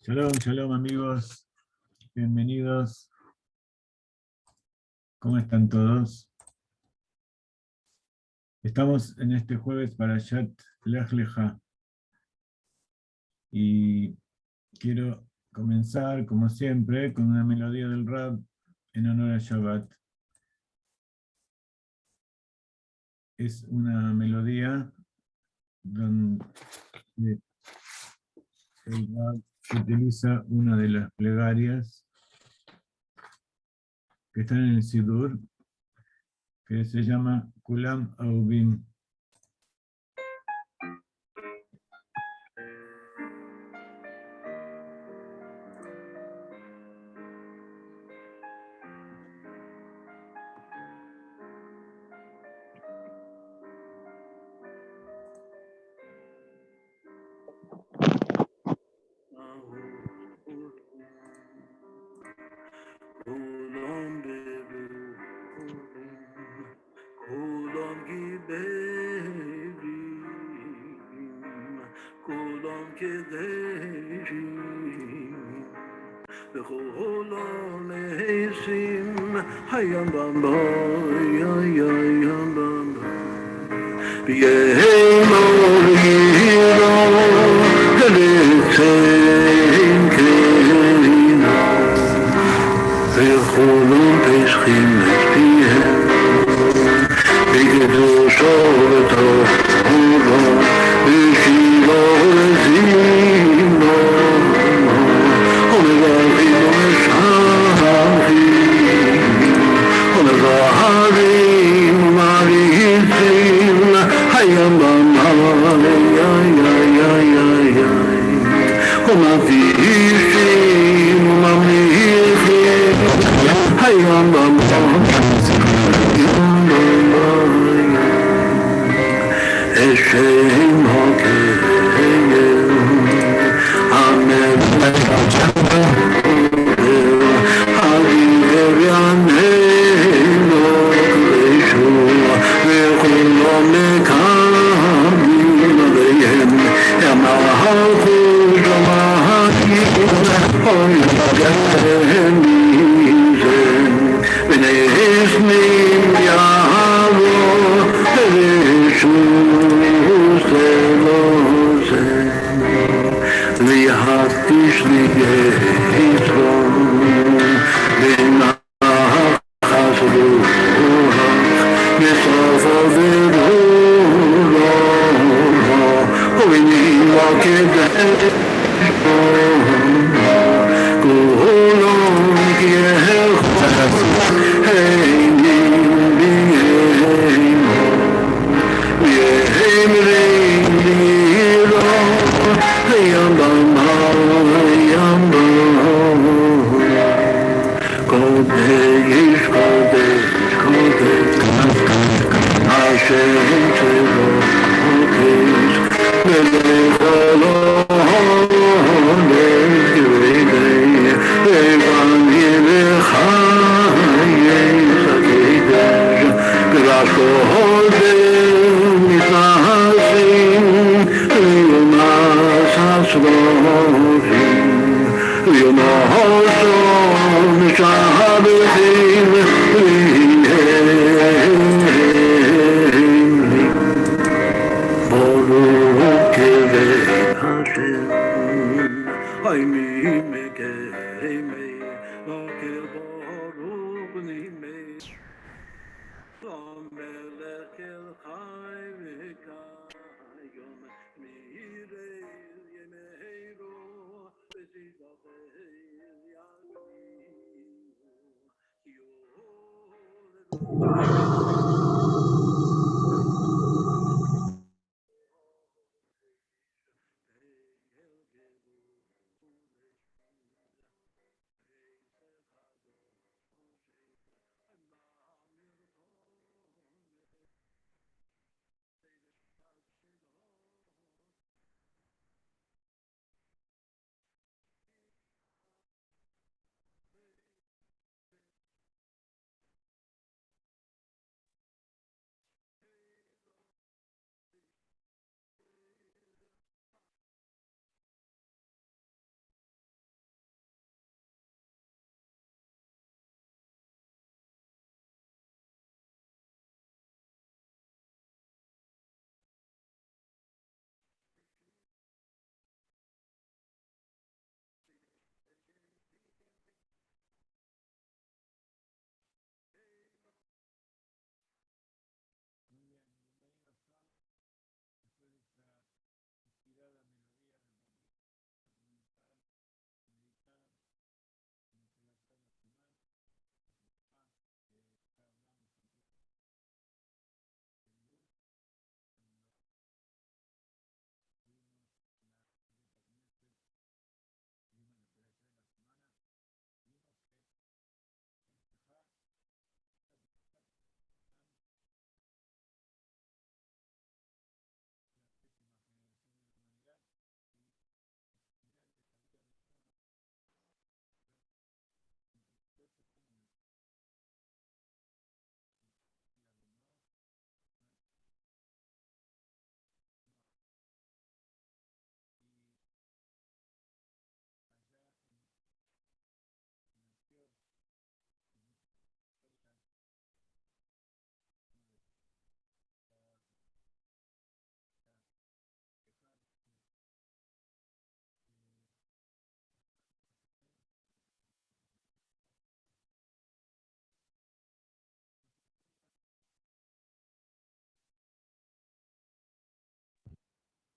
Shalom, shalom amigos, bienvenidos. ¿Cómo están todos? Estamos en este jueves para Shat Lech Lecha y quiero comenzar, como siempre, con una melodía del Rab en honor a Shabbat. Es una melodía donde el Rab utiliza una de las plegarias que están en el Sidur, que se llama Kulam Aubim.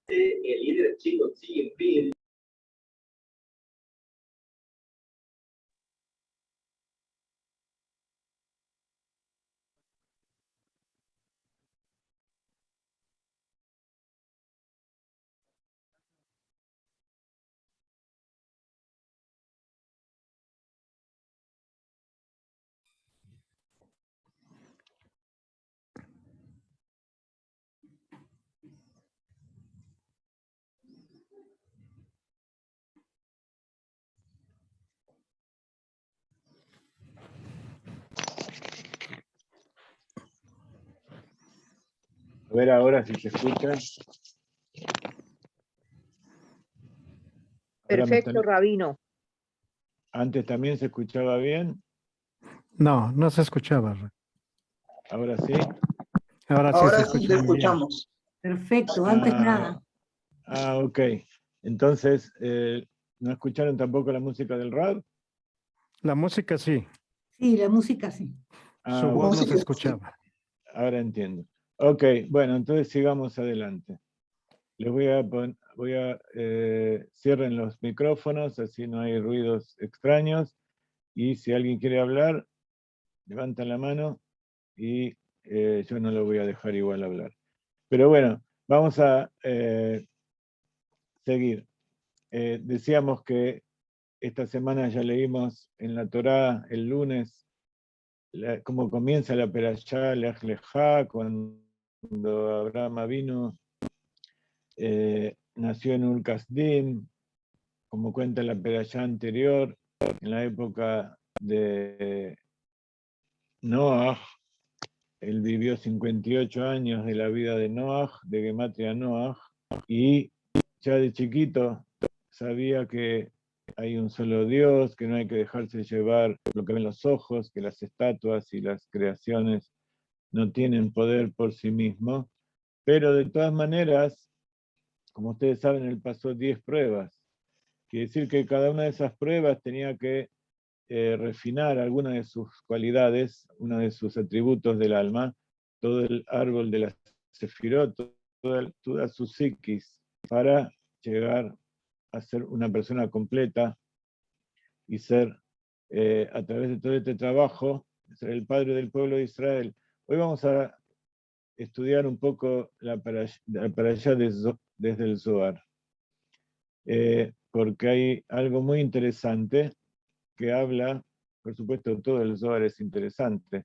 el líder chico sigue firme. A ver ahora si se escucha. Perfecto, Rabino. Antes también se escuchaba bien. No, no se escuchaba. Ahora sí. Ahora sí se escucha te muy bien. escuchamos. Perfecto, antes nada. Ok. Entonces, ¿no escucharon tampoco la música del rap? La música sí, Sí, la música sí. su voz no música se sí. escuchaba. Ahora entiendo. Ok, bueno, entonces sigamos adelante. Les cierren los micrófonos, así no hay ruidos extraños. Y si alguien quiere hablar, levantan la mano y yo no lo voy a dejar igual hablar. Pero bueno, vamos a seguir. Decíamos que esta semana ya leímos en la Torá el lunes cómo comienza la Perashá Lech Lechá, cuando Abraham vino, nació en Ur Kasdim, como cuenta la Perashá anterior, en la época de Noah. Él vivió 58 años de la vida de Noah, de Gematria Noah, y ya de chiquito sabía que hay un solo Dios, que no hay que dejarse llevar por lo que ven los ojos, que las estatuas y las creaciones no tienen poder por sí mismos, pero de todas maneras, como ustedes saben, él pasó 10 pruebas. Quiere decir que cada una de esas pruebas tenía que refinar alguna de sus cualidades, uno de sus atributos del alma, todo el árbol de la Sefirot, toda su psiquis, para llegar a ser una persona completa y ser, a través de todo este trabajo, ser el padre del pueblo de Israel. Hoy vamos a estudiar un poco la parashá desde el Zohar, porque hay algo muy interesante que habla, por supuesto todo el Zohar es interesante,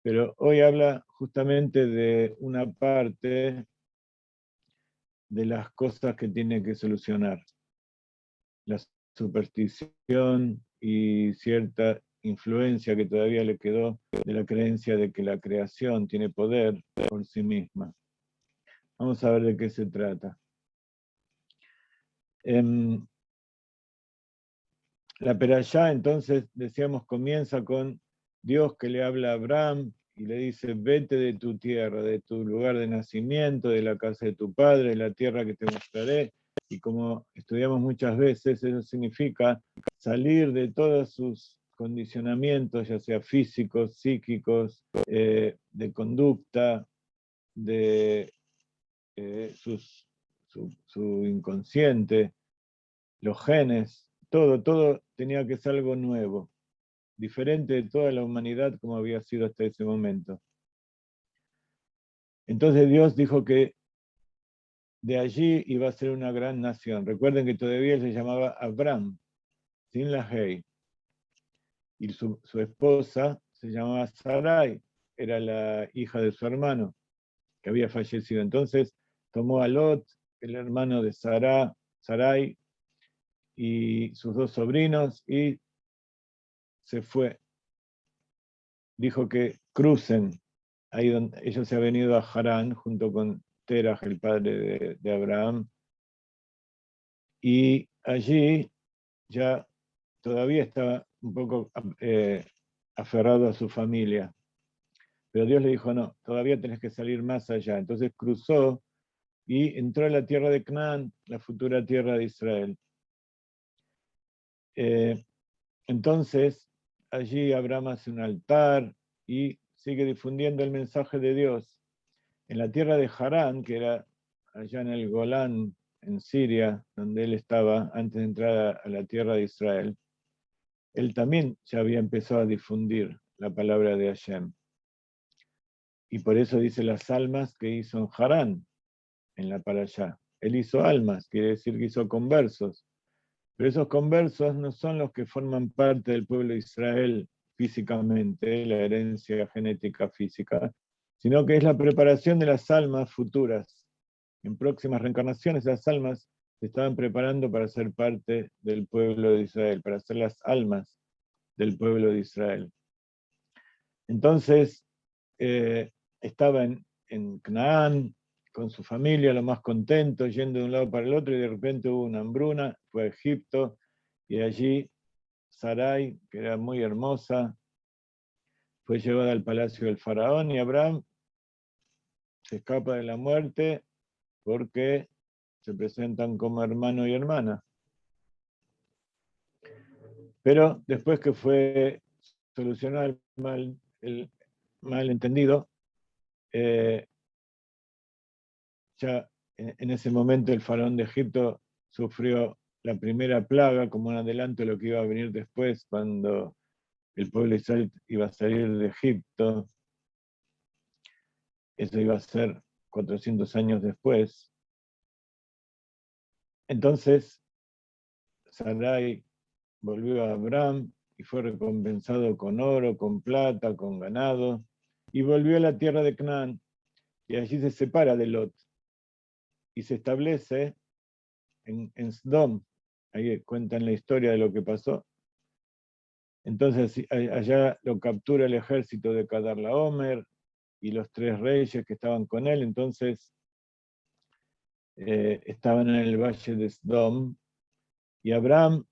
pero hoy habla justamente de una parte de las cosas que tiene que solucionar. La superstición y cierta influencia que todavía le quedó de la creencia de que la creación tiene poder por sí misma. Vamos a ver de qué se trata. La Perashá, entonces, decíamos, comienza con Dios que le habla a Abraham y le dice: vete de tu tierra, de tu lugar de nacimiento, de la casa de tu padre, de la tierra que te mostraré. Y como estudiamos muchas veces, eso significa salir de todos sus condicionamientos, ya sea físicos, psíquicos, de conducta, de su inconsciente, los genes, todo tenía que ser algo nuevo, diferente de toda la humanidad como había sido hasta ese momento. Entonces Dios dijo que de allí iba a ser una gran nación. Recuerden que todavía él se llamaba Abraham, sin la Hei. Y su esposa se llamaba Sarai, era la hija de su hermano, que había fallecido. Entonces tomó a Lot, el hermano de Sarai, y sus 2 sobrinos, y se fue. Dijo que crucen, ahí donde ellos se habían ido a Harán, junto con Terah, el padre de Abraham, y allí ya todavía estaba un poco aferrado a su familia. Pero Dios le dijo: no, todavía tenés que salir más allá. Entonces cruzó y entró a la tierra de Canaán, la futura tierra de Israel. Entonces, allí Abraham hace un altar y sigue difundiendo el mensaje de Dios. En la tierra de Harán, que era allá en el Golán, en Siria, donde él estaba antes de entrar a la tierra de Israel, él también ya había empezado a difundir la palabra de Hashem. Y por eso dice las almas que hizo en Harán, en la Parashá. Él hizo almas, quiere decir que hizo conversos. Pero esos conversos no son los que forman parte del pueblo de Israel físicamente, la herencia genética física, sino que es la preparación de las almas futuras. En próximas reencarnaciones, las almas se estaban preparando para ser parte del pueblo de Israel, para ser las almas del pueblo de Israel. Entonces, estaba en Canaán con su familia, lo más contento, yendo de un lado para el otro, y de repente hubo una hambruna, fue a Egipto, y allí Sarai, que era muy hermosa, fue llevada al palacio del faraón, y Abraham se escapa de la muerte porque se presentan como hermano y hermana. Pero después que fue solucionado el malentendido, ya en ese momento el faraón de Egipto sufrió la primera plaga como un adelanto de lo que iba a venir después cuando el pueblo de Israel iba a salir de Egipto. Eso iba a ser 400 años después. Entonces, Sarai volvió a Abraham y fue recompensado con oro, con plata, con ganado, y volvió a la tierra de Canaán, y allí se separa de Lot, y se establece en Sdom. Ahí cuentan la historia de lo que pasó. Entonces allá lo captura el ejército de Kedorlaomer y los 3 reyes que estaban con él. Entonces estaban en el valle de Sdom, y Abraham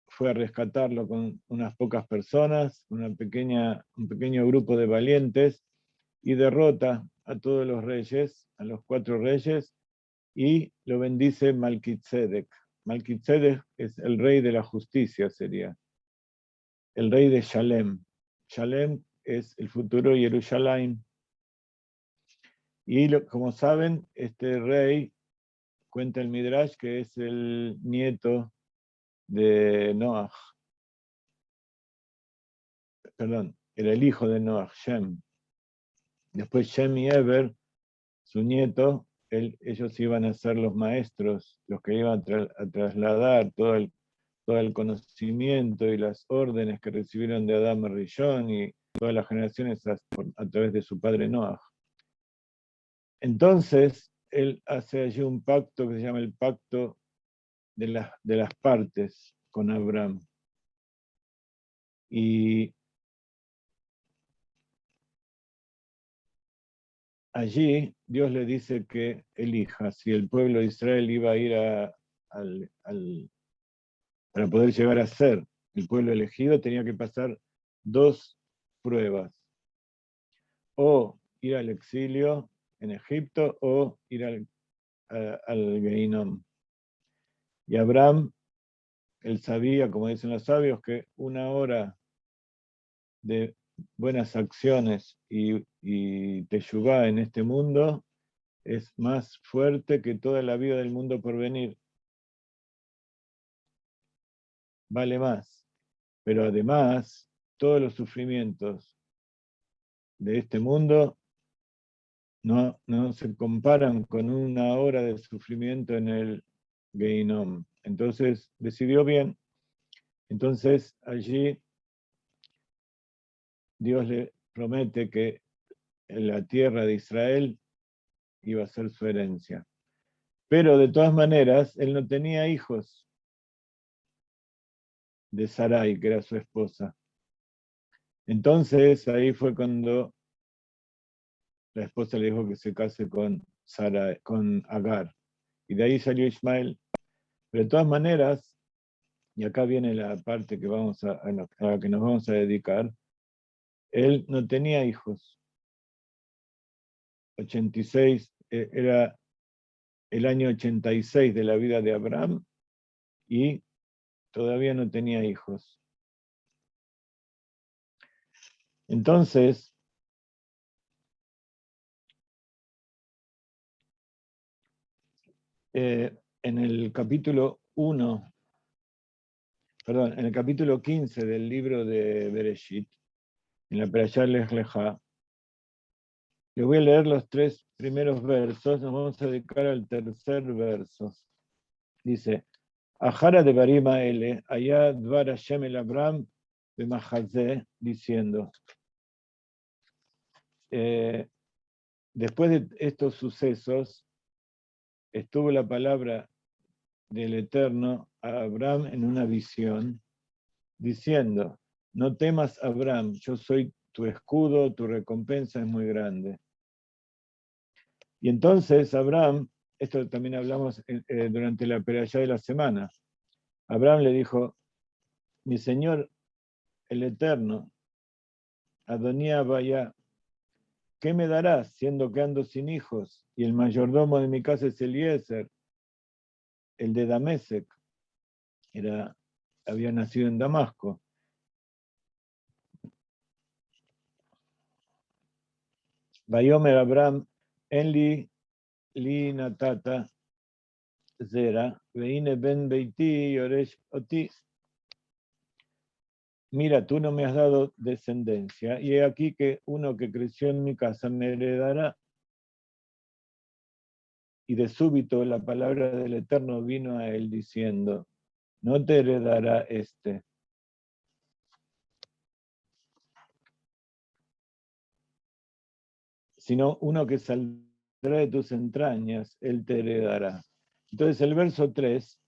fue a rescatarlo con unas pocas personas, un pequeño grupo de valientes, y derrota a todos los reyes, a los 4 reyes, y lo bendice Malquitzedek. Malquitzedek es el rey de la justicia, sería. El rey de Shalem. Shalem es el futuro Jerusalén. Y como saben, este rey, cuenta el Midrash, que es el nieto de Noach. Perdón, era el hijo de Noach, Shem. Después Shem y Eber, su nieto, ellos iban a ser los maestros, los que iban a trasladar todo el conocimiento y las órdenes que recibieron de Adam Rishon y todas las generaciones a través de su padre Noach. Entonces, él hace allí un pacto que se llama el pacto de las partes con Abraham. Y allí Dios le dice que elija si el pueblo de Israel iba a ir para poder llegar a ser el pueblo elegido, tenía que pasar 2 pruebas. O ir al exilio en Egipto o ir al Gehinom. Y Abraham, él sabía, como dicen los sabios, que 1 hora de buenas acciones y teshuvá en este mundo es más fuerte que toda la vida del mundo por venir. Vale más. Pero además, todos los sufrimientos de este mundo no se comparan con 1 hora de sufrimiento en el Gehinom. Entonces decidió bien. Entonces allí Dios le promete que la tierra de Israel iba a ser su herencia. Pero de todas maneras, él no tenía hijos de Sarai, que era su esposa. Entonces ahí fue cuando la esposa le dijo que se case con Agar. Y de ahí salió Ismael. Pero de todas maneras, y acá viene la parte que a la que nos vamos a dedicar, él no tenía hijos. 86, era el año 86 de la vida de Abraham y todavía no tenía hijos. Entonces, en el capítulo 1, perdón, en el capítulo 15 del libro de Bereshit, en la Perashá Lech Lejá, les voy a leer los 3 primeros versos, nos vamos a dedicar al tercer verso. Dice, Ajara de Barima Ele, allá Dvar Hashem el Abram de Mahazé, diciendo, después de estos sucesos, estuvo la palabra del Eterno a Abraham en una visión, diciendo, no temas, Abraham, yo soy tu escudo, tu recompensa es muy grande. Y entonces Abraham, esto también hablamos durante la perashá de la semana, Abraham le dijo, mi Señor, el Eterno, Adonía vaya, ¿qué me darás siendo que ando sin hijos? Y el mayordomo de mi casa es Eliezer, el de Damesec, había nacido en Damasco. Vayomer Abraham, en li natata zera, veine ben beiti yoresh oti. Mira, tú no me has dado descendencia, y he aquí que uno que creció en mi casa me heredará. Y de súbito la palabra del Eterno vino a él diciendo, no te heredará este, sino uno que saldrá de tus entrañas, él te heredará. Entonces el verso 3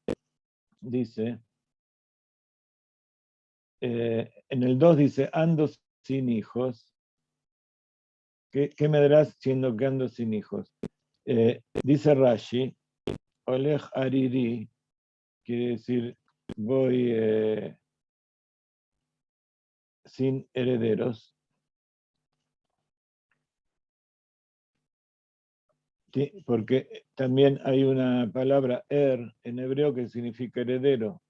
dice, en el 2 dice, ando sin hijos. ¿Qué me darás siendo que ando sin hijos? Dice Rashi, Olej Ariri, quiere decir, voy sin herederos. Porque también hay una palabra en hebreo que significa heredero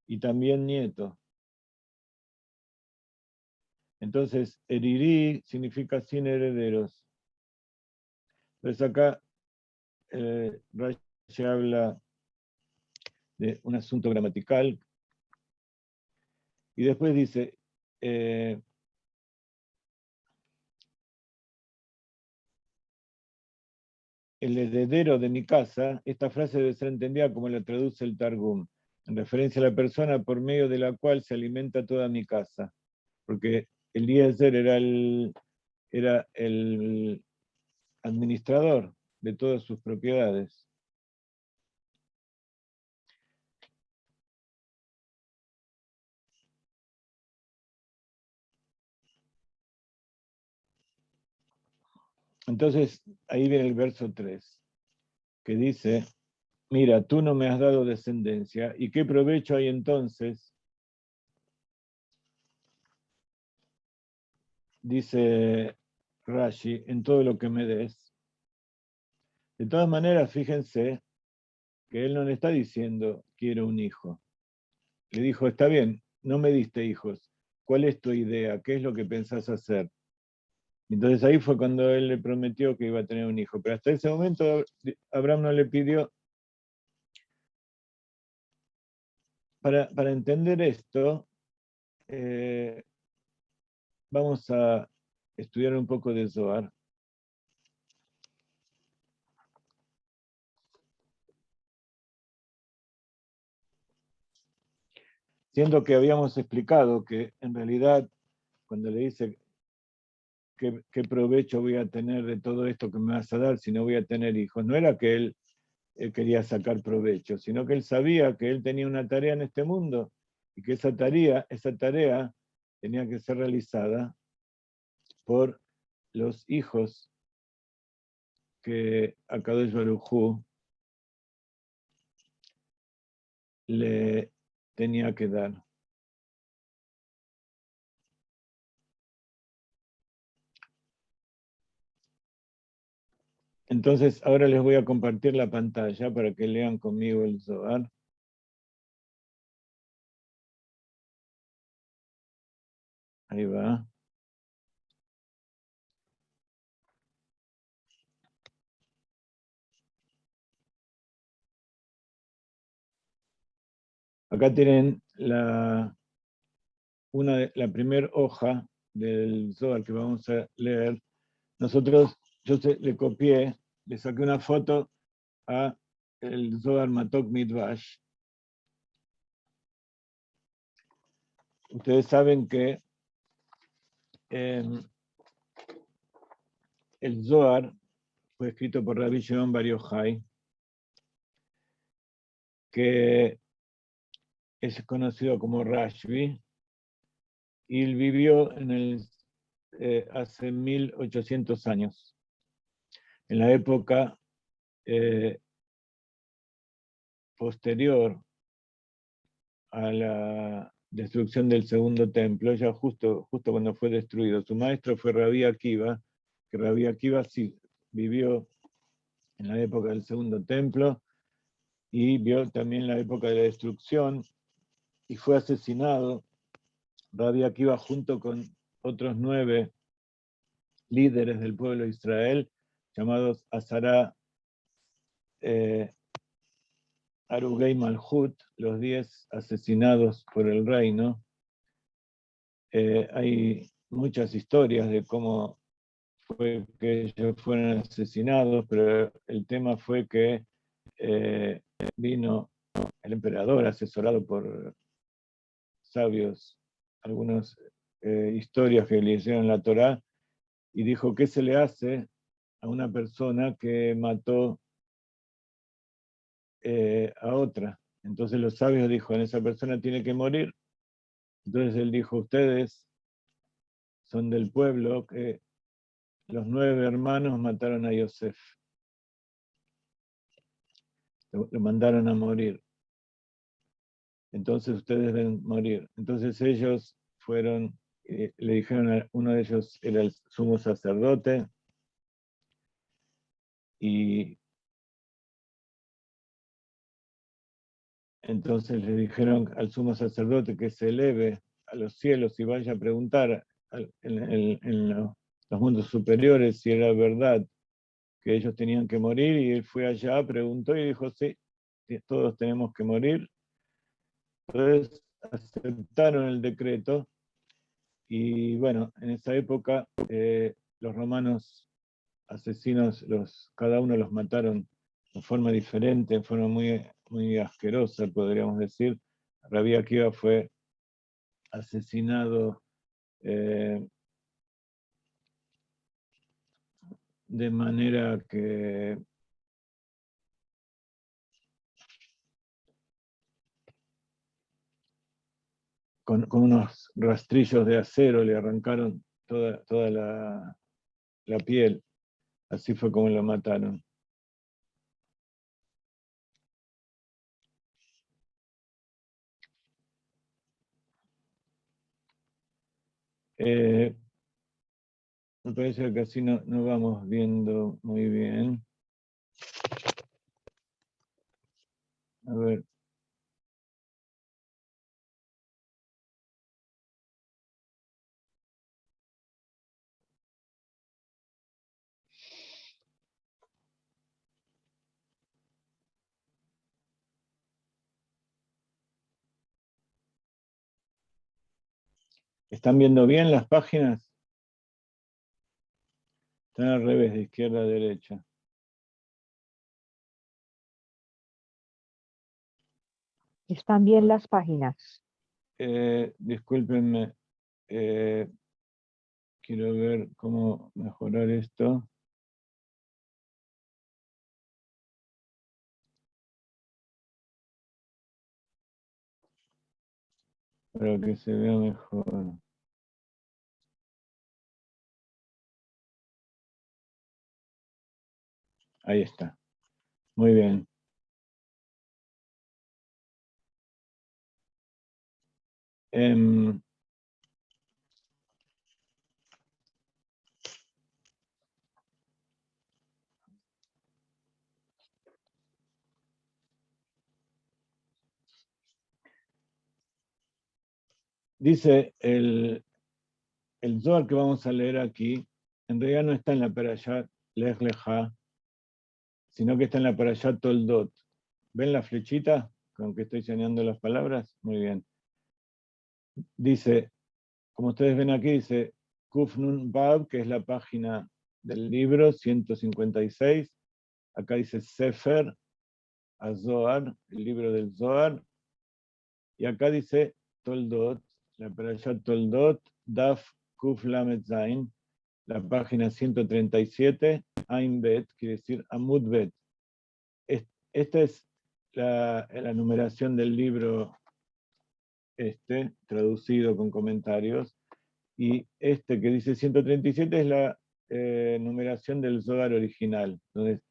y también nieto. Entonces, eriri significa sin herederos. Entonces acá Rashi habla de un asunto gramatical y después dice, el heredero de mi casa, esta frase debe ser entendida como la traduce el Targum, en referencia a la persona por medio de la cual se alimenta toda mi casa. Porque Eliezer era el administrador de todas sus propiedades. Entonces, ahí viene el verso 3, que dice, mira, tú no me has dado descendencia, ¿y qué provecho hay entonces? Dice Rashi, en todo lo que me des. De todas maneras, fíjense que él no le está diciendo, quiero un hijo. Le dijo, está bien, no me diste hijos. ¿Cuál es tu idea? ¿Qué es lo que pensás hacer? Entonces ahí fue cuando él le prometió que iba a tener un hijo. Pero hasta ese momento Abraham no le pidió. Para entender esto, vamos a estudiar un poco de Zohar. Siendo que habíamos explicado que en realidad cuando le dice qué provecho voy a tener de todo esto que me vas a dar si no voy a tener hijos, no era que él quería sacar provecho, sino que él sabía que él tenía una tarea en este mundo y que esa tarea tenía que ser realizada por los hijos que Akadosh Baruj Hu le tenía que dar. Entonces, ahora les voy a compartir la pantalla para que lean conmigo el Zohar. Ahí va. Acá tienen la primera hoja del Zohar que vamos a leer. Le copié, le saqué una foto a el Zohar Matok Midvash. Ustedes saben que el Zohar fue escrito por Rabbi Shimon Bar Yochai, que es conocido como Rashbi, y él vivió hace 1800 años, en la época posterior a la destrucción del segundo templo, ya justo cuando fue destruido. Su maestro fue Rabbi Akiva, que Rabbi Akiva sí vivió en la época del segundo templo y vio también la época de la destrucción, y fue asesinado Rabbi Akiva junto con otros 9 líderes del pueblo de Israel, llamados Azara Arugei Malhut, los 10 asesinados por el reino. Hay muchas historias de cómo fue que ellos fueron asesinados, pero el tema fue que vino el emperador, asesorado por sabios, algunas historias que le hicieron la Torá, y dijo: ¿qué se le hace a una persona que mató a otra? Entonces los sabios dijeron: esa persona tiene que morir. Entonces él dijo: ustedes son del pueblo que los 9 hermanos mataron a Yosef, lo mandaron a morir, entonces ustedes deben morir. Entonces ellos fueron, le dijeron a uno de ellos, era el sumo sacerdote, y entonces le dijeron al sumo sacerdote que se eleve a los cielos y vaya a preguntar en los mundos superiores si era verdad que ellos tenían que morir, y él fue allá, preguntó y dijo: sí, todos tenemos que morir. Entonces aceptaron el decreto, y bueno, en esa época los romanos asesinos, cada uno los mataron de forma diferente, en forma muy, muy asquerosa, podríamos decir. Rabbi Akiva fue asesinado de manera que con unos rastrillos de acero le arrancaron toda la piel. Así fue como lo mataron. Me parece que así no vamos viendo muy bien. A ver. ¿Están viendo bien las páginas? Están al revés, de izquierda a derecha. Están bien las páginas. Discúlpenme, quiero ver cómo mejorar esto. Para que se vea mejor. Ahí está. Muy bien. Dice el Zohar que vamos a leer aquí, en realidad no está en la Perashat Lech Lecha, sino que está en la Perashat Toldot. ¿Ven la flechita? con que estoy señalando las palabras? Muy bien. Dice, como ustedes ven aquí, dice Kuf Nun Bab, que es la página del libro 156. Acá dice Sefer HaZohar, el libro del Zohar. Y acá dice Toldot, la Parashat Toldot, Daf Kuf Lamed Zain, la página 137, Ain Bet, quiere decir Amud Bet. Esta es la numeración del libro, traducido con comentarios, y que dice 137 es la numeración del Zohar original, donde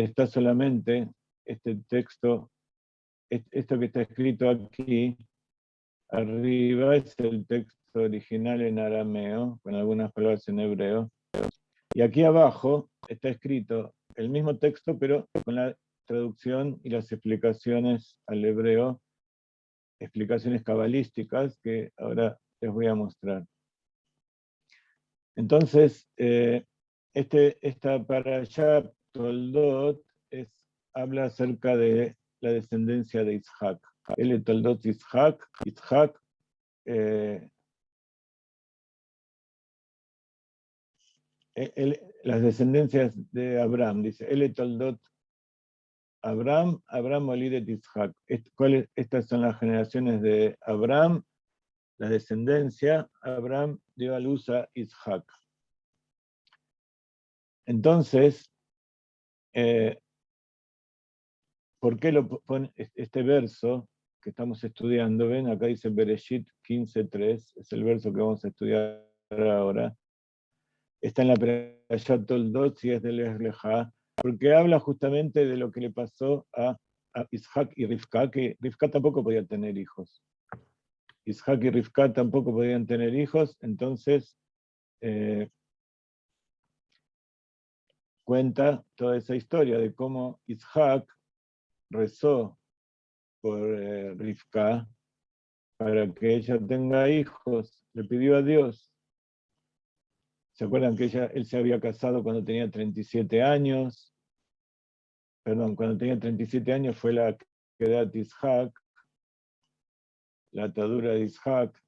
está solamente este texto, esto que está escrito aquí, arriba es el texto original en arameo, con algunas palabras en hebreo, y aquí abajo está escrito el mismo texto, pero con la traducción y las explicaciones al hebreo, explicaciones cabalísticas que ahora les voy a mostrar. Entonces, esta parashá Toldot habla acerca de la descendencia de Isaac. El Toldot Isaac, las descendencias de Abraham, dice, el Toldot Abraham Olidet Isaac. Estas son las generaciones de Abraham, la descendencia. Abraham dio a luz a Isaac. Entonces, ¿por qué lo pone este verso que estamos estudiando? Ven, acá dice Bereshit 15:3, es el verso que vamos a estudiar ahora. Está en la Parashat Toldot, si es de Lech Lechá, porque habla justamente de lo que le pasó a Isaac y Rivka, que Rivka tampoco podía tener hijos. Isaac y Rivka tampoco podían tener hijos, entonces cuenta toda esa historia de cómo Isaac rezó por Rivka para que ella tenga hijos, le pidió a Dios. ¿Se acuerdan que él se había casado cuando tenía 37 años? Perdón, cuando tenía 37 años fue la quedad de Isaac, la atadura de Isaac,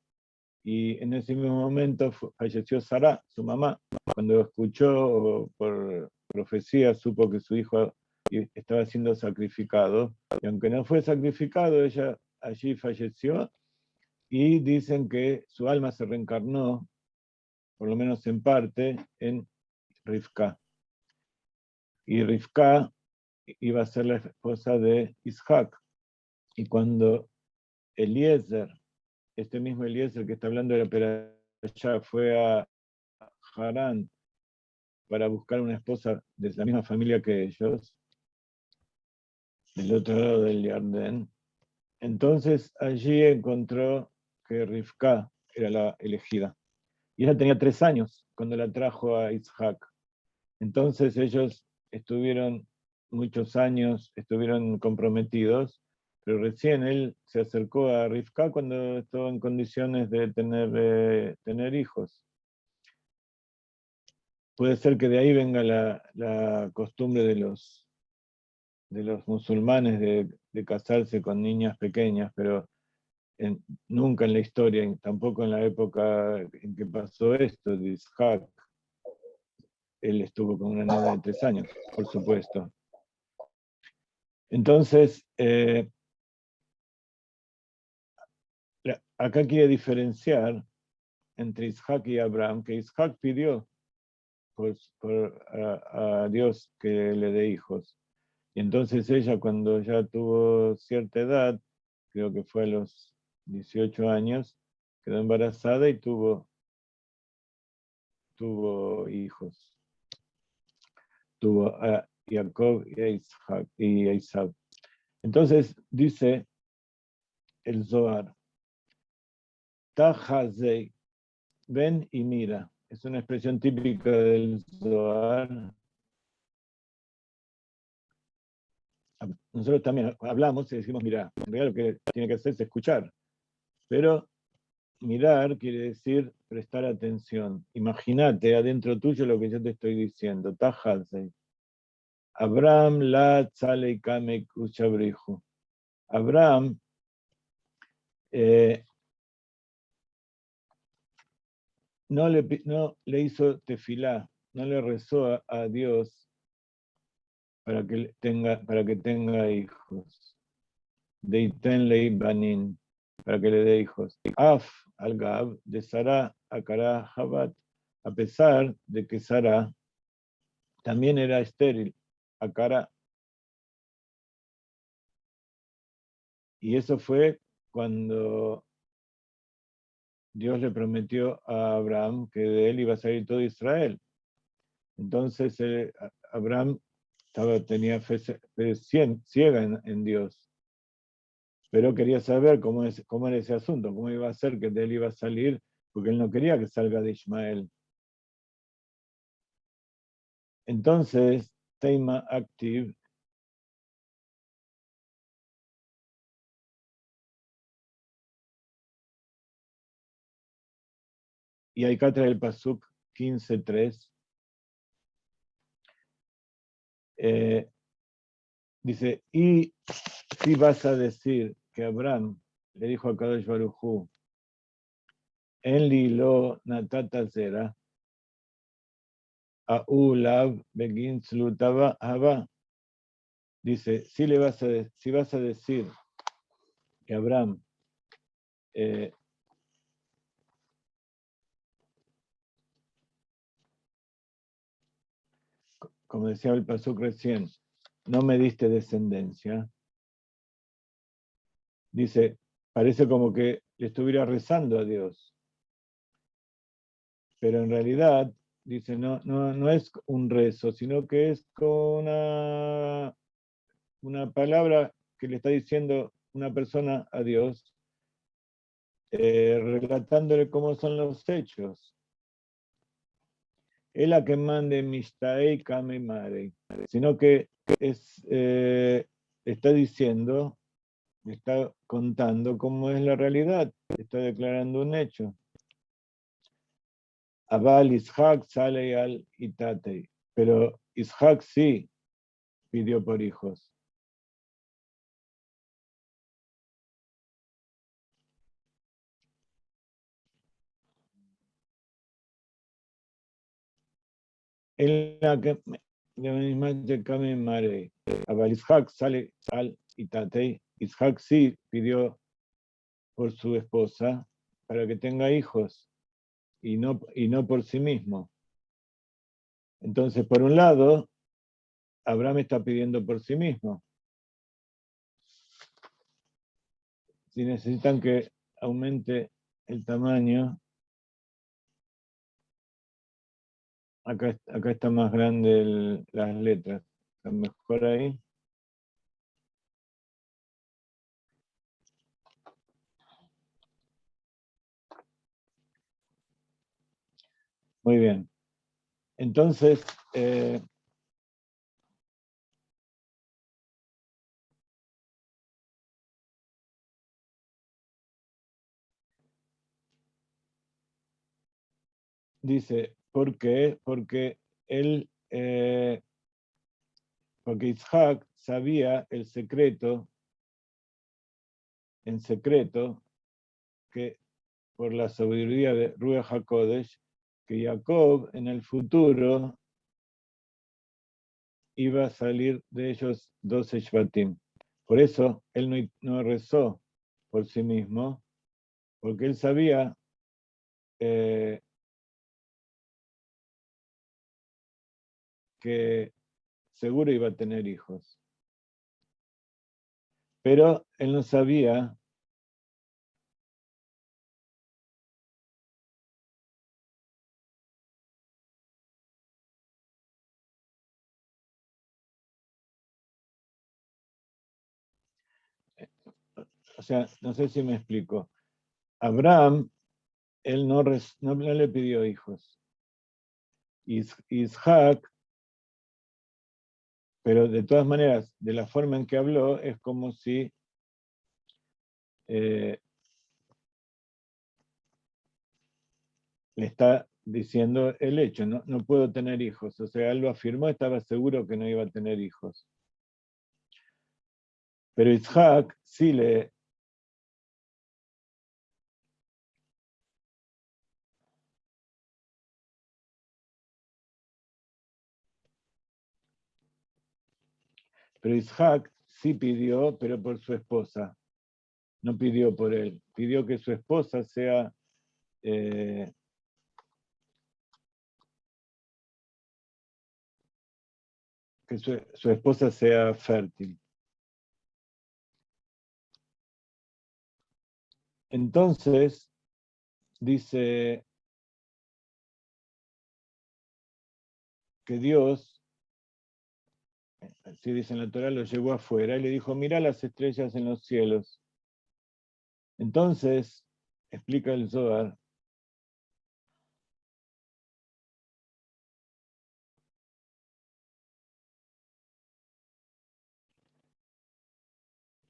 y en ese mismo momento falleció Sará, su mamá. Cuando escuchó por profecía, supo que su hijo estaba siendo sacrificado, y aunque no fue sacrificado, ella allí falleció, y dicen que su alma se reencarnó, por lo menos en parte, en Rivka. Y Rivka iba a ser la esposa de Isaac. Y cuando Eliezer, este mismo Eliezer que está hablando de la Perashá, fue a Harán para buscar una esposa de la misma familia que ellos, del otro lado del Jardín, entonces allí encontró que Rivka era la elegida. Y ella tenía 3 años cuando la trajo a Isaac. Entonces ellos estuvieron muchos años, estuvieron comprometidos, pero recién él se acercó a Rivka cuando estaba en condiciones de tener hijos. Puede ser que de ahí venga la costumbre de los musulmanes de casarse con niñas pequeñas, pero nunca en la historia, tampoco en la época en que pasó esto de Isaac, él estuvo con una nena de 3 años, por supuesto. Entonces, acá quiere diferenciar entre Isaac y Abraham, que Isaac pidió a Dios que le dé hijos. Y entonces ella, cuando ya tuvo cierta edad, creo que fue a los 18 años, quedó embarazada y tuvo hijos. Tuvo a Jacob y a Isaac. Entonces dice el Zohar, Tajazei, ven y mira. Es una expresión típica del Zohar. Nosotros también hablamos y decimos mirar. En realidad lo que tiene que hacer es escuchar. Pero mirar quiere decir prestar atención. Imagínate adentro tuyo lo que yo te estoy diciendo. Tajazei. Abraham la tzalei kamek uchabrihu. Abraham no le hizo tefilá, no le rezó a Dios para que tenga hijos. Deiten lei banin, para que le dé hijos. Af al-Gab de Sarah Akara Habat, a pesar de que Sarah también era estéril, Akara. Y eso fue cuando Dios le prometió a Abraham que de él iba a salir todo Israel. Entonces Abraham tenía fe ciega en Dios, pero quería saber cómo era ese asunto, cómo iba a ser que de él iba a salir, porque él no quería que salga de Ismael. Entonces, Teima Active y acá trae el Pasuk 15:3. Dice, y si vas a decir que Abraham le dijo a Kadosh Baruj Hu, en Lilo Natata Zera, a Ulav Begin Slutaba Haba. Dice, si vas a decir que Abraham como decía el Pasuk recién, no me diste descendencia, dice, parece como que le estuviera rezando a Dios. Pero en realidad, dice, no es un rezo, sino que es con una palabra que le está diciendo una persona a Dios, relatándole cómo son los hechos. Es la que mande Mishtaei Kame Mare, sino que está diciendo, está contando cómo es la realidad, está declarando un hecho. Abal Ishak sale al Itatei, pero Ishak sí pidió por hijos. En la que Kame Mare, Abal Ishak sale al Itatei, Ishak sí pidió por su esposa para que tenga hijos y no por sí mismo. Entonces, por un lado, Abraham está pidiendo por sí mismo. Si necesitan que aumente el tamaño, acá está más grande las letras. ¿Está mejor ahí? Muy bien. Entonces, dice, ¿por qué? Porque porque Isaac sabía el secreto, en secreto, que por la sabiduría de Ruach HaKodesh, que Jacob en el futuro iba a salir de ellos 12 Shvatim. Por eso él no rezó por sí mismo, porque él sabía que seguro iba a tener hijos. Pero él no sabía o sea, no sé si me explico. Abraham, él no le pidió hijos. Isaac, pero de todas maneras, de la forma en que habló, es como si le está diciendo el hecho, no puedo tener hijos. O sea, él lo afirmó, estaba seguro que no iba a tener hijos. Pero Isaac sí le... Pero Isaac sí pidió, pero por su esposa. No pidió por él. Pidió que su esposa sea... que su esposa sea fértil. Entonces, dice que Dios, así dice en la Torah, lo llevó afuera y le dijo, mira las estrellas en los cielos. Entonces, explica el Zohar,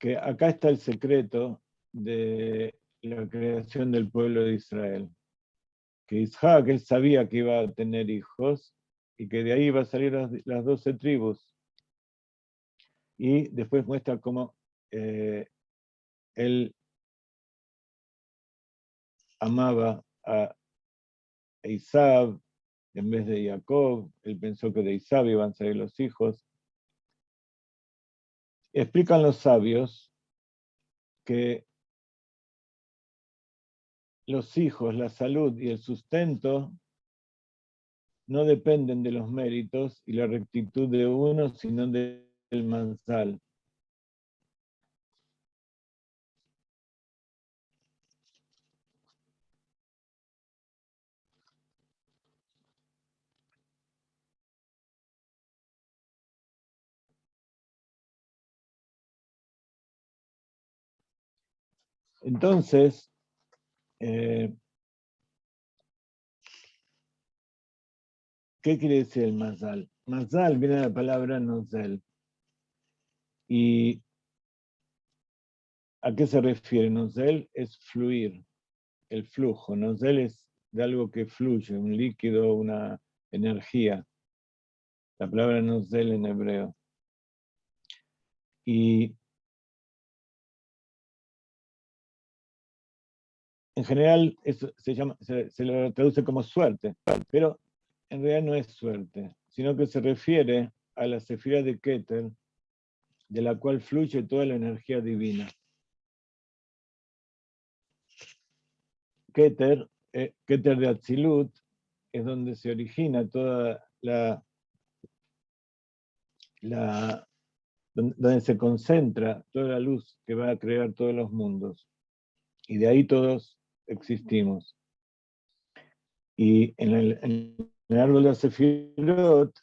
que acá está el secreto de la creación del pueblo de Israel. Que Isaac, él sabía que iba a tener hijos y que de ahí iba a salir las 12 tribus. Y después muestra cómo él amaba a Esaú en vez de Jacob. Él pensó que de Esaú iban a salir los hijos. Explican los sabios que los hijos, la salud y el sustento no dependen de los méritos y la rectitud de uno, sino del manzal. Entonces, ¿qué quiere decir el mazal? Mazal viene de la palabra nozel. ¿Y a qué se refiere? Nozel es fluir, el flujo. Nozel es de algo que fluye, un líquido, una energía. La palabra nozel en hebreo. Y en general eso se lo traduce como suerte, pero en realidad no es suerte, sino que se refiere a la sefira de Keter, de la cual fluye toda la energía divina. Keter de Atzilut, es donde se origina toda donde se concentra toda la luz que va a crear todos los mundos. Y de ahí todos existimos. Y en el árbol de la Sefirot,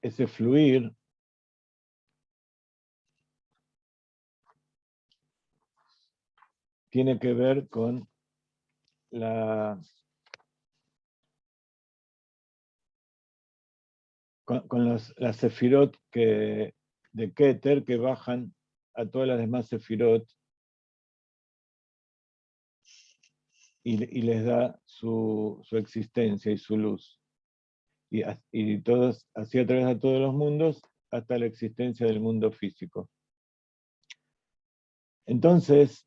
ese fluir tiene que ver con las sefirot de Keter que bajan a todas las demás sefirot y les da su existencia y su luz. Y todos, así a través de todos los mundos, hasta la existencia del mundo físico. Entonces,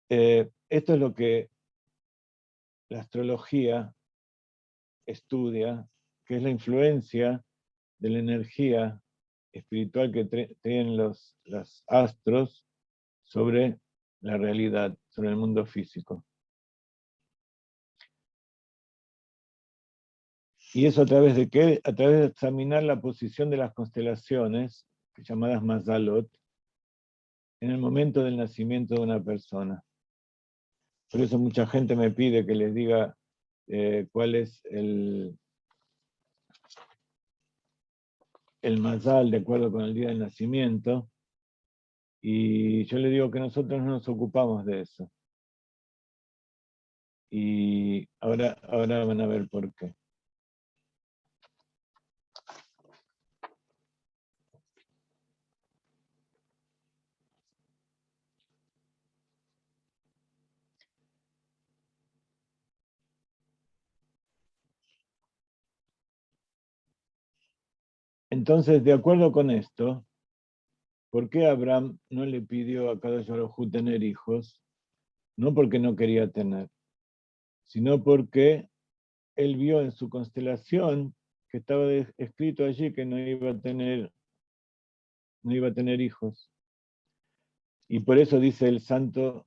esto es lo que la astrología estudia, que es la influencia de la energía espiritual que tienen los astros sobre la realidad, sobre el mundo físico. ¿Y eso a través de qué? A través de examinar la posición de las constelaciones, llamadas Mazalot, en el momento del nacimiento de una persona. Por eso mucha gente me pide que les diga cuál es el Mazal de acuerdo con el día del nacimiento, y yo le digo que nosotros no nos ocupamos de eso. Y ahora van a ver por qué. Entonces, de acuerdo con esto, ¿por qué Abraham no le pidió a Kadosh Baruj Hu tener hijos? No porque no quería tener, sino porque él vio en su constelación que estaba escrito allí que no iba a tener hijos. Y por eso dice el santo,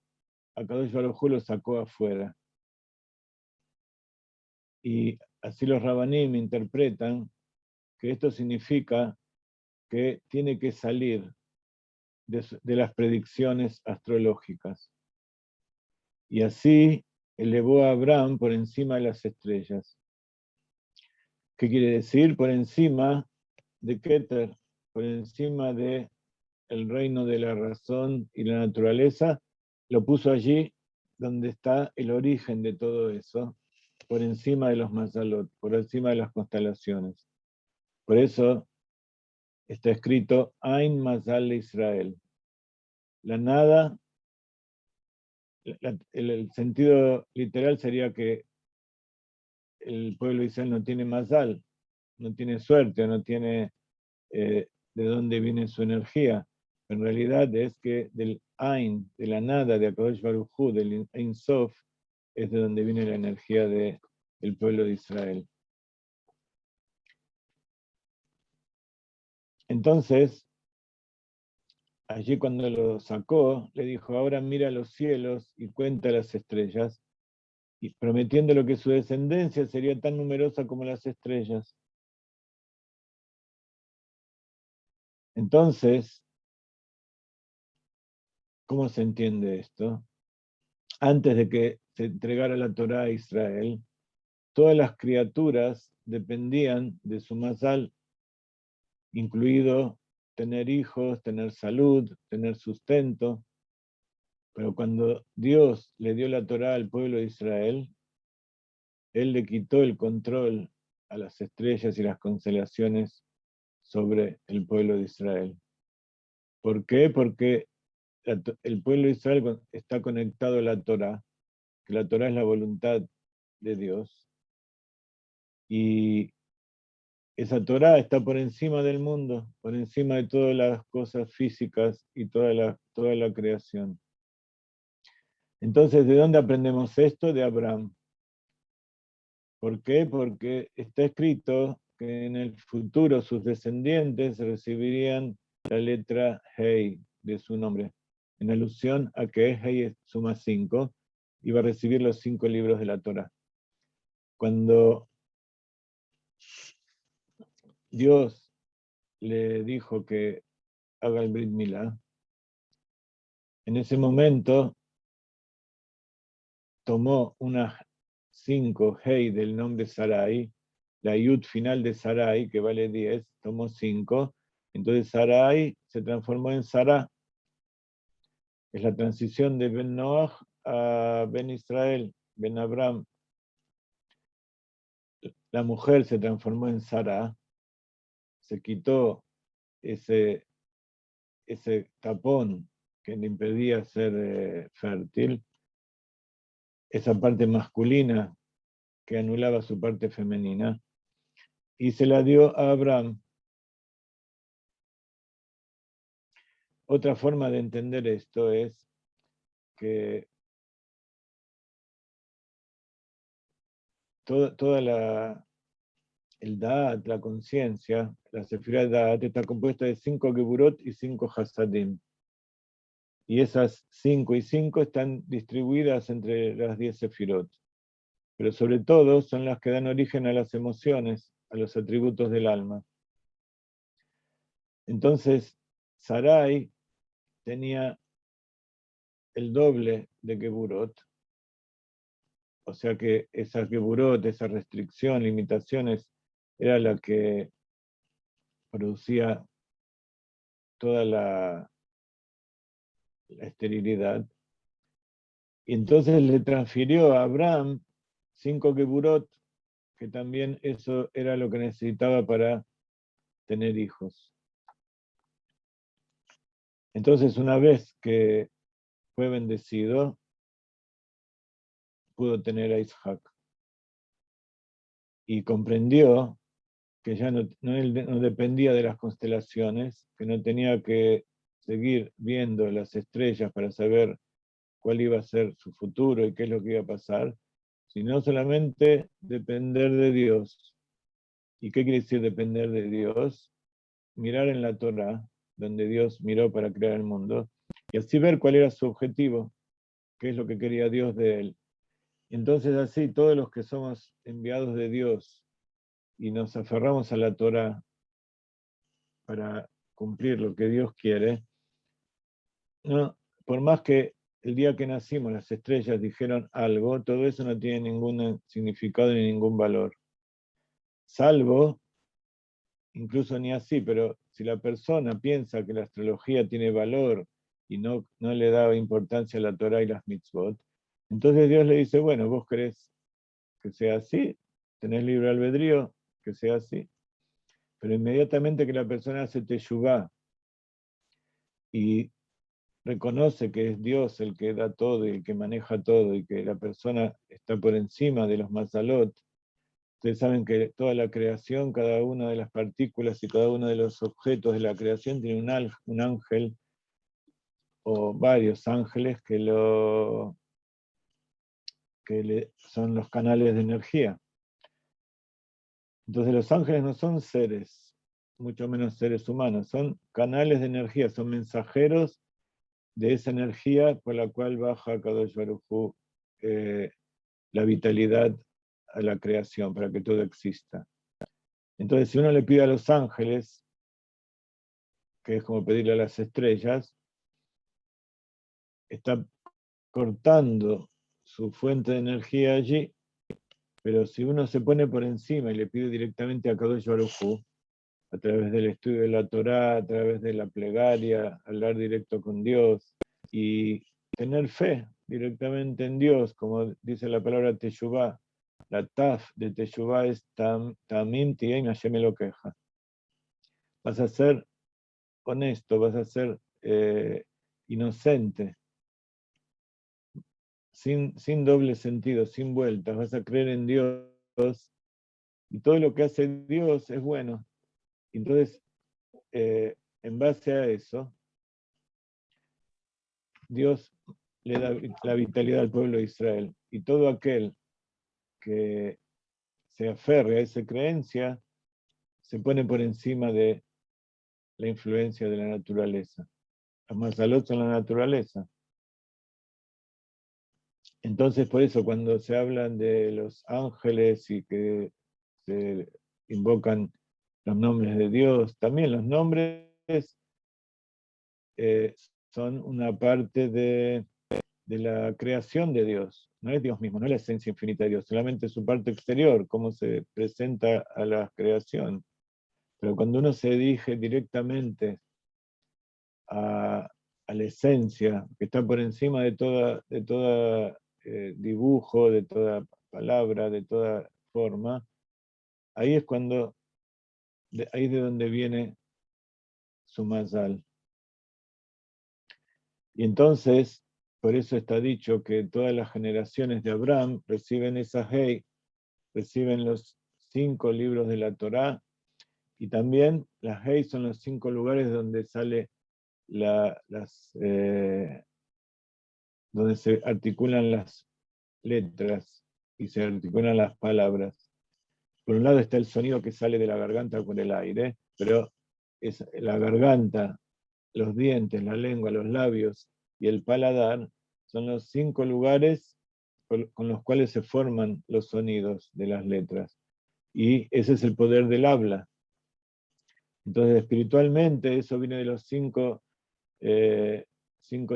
a Kadosh Baruj Hu lo sacó afuera. Y así los Rabanim interpretan que esto significa que tiene que salir de las predicciones astrológicas. Y así elevó a Abraham por encima de las estrellas. ¿Qué quiere decir? Por encima de Keter, por encima de el reino de la razón y la naturaleza, lo puso allí donde está el origen de todo eso, por encima de los mazalot, por encima de las constelaciones. Por eso está escrito Ain Mazal de Israel. La nada, el sentido literal sería que el pueblo de Israel no tiene mazal, no tiene suerte, no tiene de dónde viene su energía. En realidad es que del Ain, de la nada, de Akadosh Baruj Hu, del Ein Sof, es de donde viene la energía del pueblo de Israel. Entonces, allí cuando lo sacó, le dijo, ahora mira los cielos y cuenta las estrellas, y prometiéndole que su descendencia sería tan numerosa como las estrellas. Entonces, ¿cómo se entiende esto? Antes de que se entregara la Torá a Israel, todas las criaturas dependían de su mazal, incluido tener hijos, tener salud, tener sustento. Pero cuando Dios le dio la Torá al pueblo de Israel, Él le quitó el control a las estrellas y las constelaciones sobre el pueblo de Israel. ¿Por qué? Porque el pueblo de Israel está conectado a la Torá, que la Torá es la voluntad de Dios, y esa Torá está por encima del mundo, por encima de todas las cosas físicas y toda la creación. Entonces, ¿de dónde aprendemos esto? De Abraham. ¿Por qué? Porque está escrito que en el futuro sus descendientes recibirían la letra Hei de su nombre, en alusión a que Hei suma 5 y va a recibir los 5 libros de la Torá. Cuando Dios le dijo que haga el Brit Milá, en ese momento tomó unas 5 Hei del nombre Sarai, la Yud final de Sarai, que vale 10, tomó 5, entonces Sarai se transformó en Sará. Es la transición de Ben Noach a Ben Israel, Ben Abraham. La mujer se transformó en Sará, se quitó ese tapón que le impedía ser fértil, esa parte masculina que anulaba su parte femenina, y se la dio a Abraham. Otra forma de entender esto es que el Da'at, la conciencia, la Sefirá Da'at, está compuesta de 5 Geburot y 5 Hasadim. Y esas 5 y 5 están distribuidas entre las 10 Sefirot. Pero sobre todo son las que dan origen a las emociones, a los atributos del alma. Entonces, Sarai tenía el doble de Geburot, o sea que esas Geburot, esa restricción, limitaciones, era la que producía toda la esterilidad. Y entonces le transfirió a Abraham 5 Geburot, que también eso era lo que necesitaba para tener hijos. Entonces, una vez que fue bendecido, pudo tener a Isaac. Y comprendió que ya no dependía de las constelaciones, que no tenía que seguir viendo las estrellas para saber cuál iba a ser su futuro y qué es lo que iba a pasar, sino solamente depender de Dios. ¿Y qué quiere decir depender de Dios? Mirar en la Torá, donde Dios miró para crear el mundo, y así ver cuál era su objetivo, qué es lo que quería Dios de él. Entonces así, todos los que somos enviados de Dios y nos aferramos a la Torá para cumplir lo que Dios quiere, no, por más que el día que nacimos las estrellas dijeron algo, todo eso no tiene ningún significado ni ningún valor. Salvo, incluso ni así, pero si la persona piensa que la astrología tiene valor y no le da importancia a la Torá y las mitzvot, entonces Dios le dice, bueno, vos querés que sea así, tenés libre albedrío, que sea así. Pero inmediatamente que la persona hace teshuvá y reconoce que es Dios el que da todo y el que maneja todo y que la persona está por encima de los mazalot, ustedes saben que toda la creación, cada una de las partículas y cada uno de los objetos de la creación tiene un ángel o varios ángeles son los canales de energía. Entonces los ángeles no son seres, mucho menos seres humanos, son canales de energía, son mensajeros de esa energía por la cual baja Kadosh Baruj Hu la vitalidad a la creación, para que todo exista. Entonces, si uno le pide a los ángeles, que es como pedirle a las estrellas, está cortando su fuente de energía allí, pero si uno se pone por encima y le pide directamente a Kadosh Baruj Hu, a través del estudio de la Torá, a través de la plegaria, hablar directo con Dios y tener fe directamente en Dios, como dice la palabra Teshuvá. La taf de Teshuvá es tamim tiein Hashem elokeja. Vas a ser honesto, vas a ser inocente, sin doble sentido, sin vueltas, vas a creer en Dios y todo lo que hace Dios es bueno. Entonces, en base a eso, Dios le da la vitalidad al pueblo de Israel. Y todo aquel que se aferre a esa creencia se pone por encima de la influencia de la naturaleza. Los mazalot son la naturaleza. Entonces, por eso, cuando se hablan de los ángeles y que se invocan los nombres de Dios, también los nombres son una parte de la creación de Dios. No es Dios mismo, no es la esencia infinita de Dios, solamente su parte exterior, cómo se presenta a la creación. Pero cuando uno se dirige directamente a la esencia, que está por encima de toda dibujo, de toda palabra, de toda forma, ahí es ahí es de donde viene su mazal. Y entonces, por eso está dicho que todas las generaciones de Abraham reciben esa Hey, reciben los 5 libros de la Torá, y también las Hey son los 5 lugares donde sale donde se articulan las letras y se articulan las palabras. Por un lado está el sonido que sale de la garganta por el aire, pero es la garganta, los dientes, la lengua, los labios y el paladar son los 5 lugares con los cuales se forman los sonidos de las letras. Y ese es el poder del habla. Entonces, espiritualmente, eso viene de los 5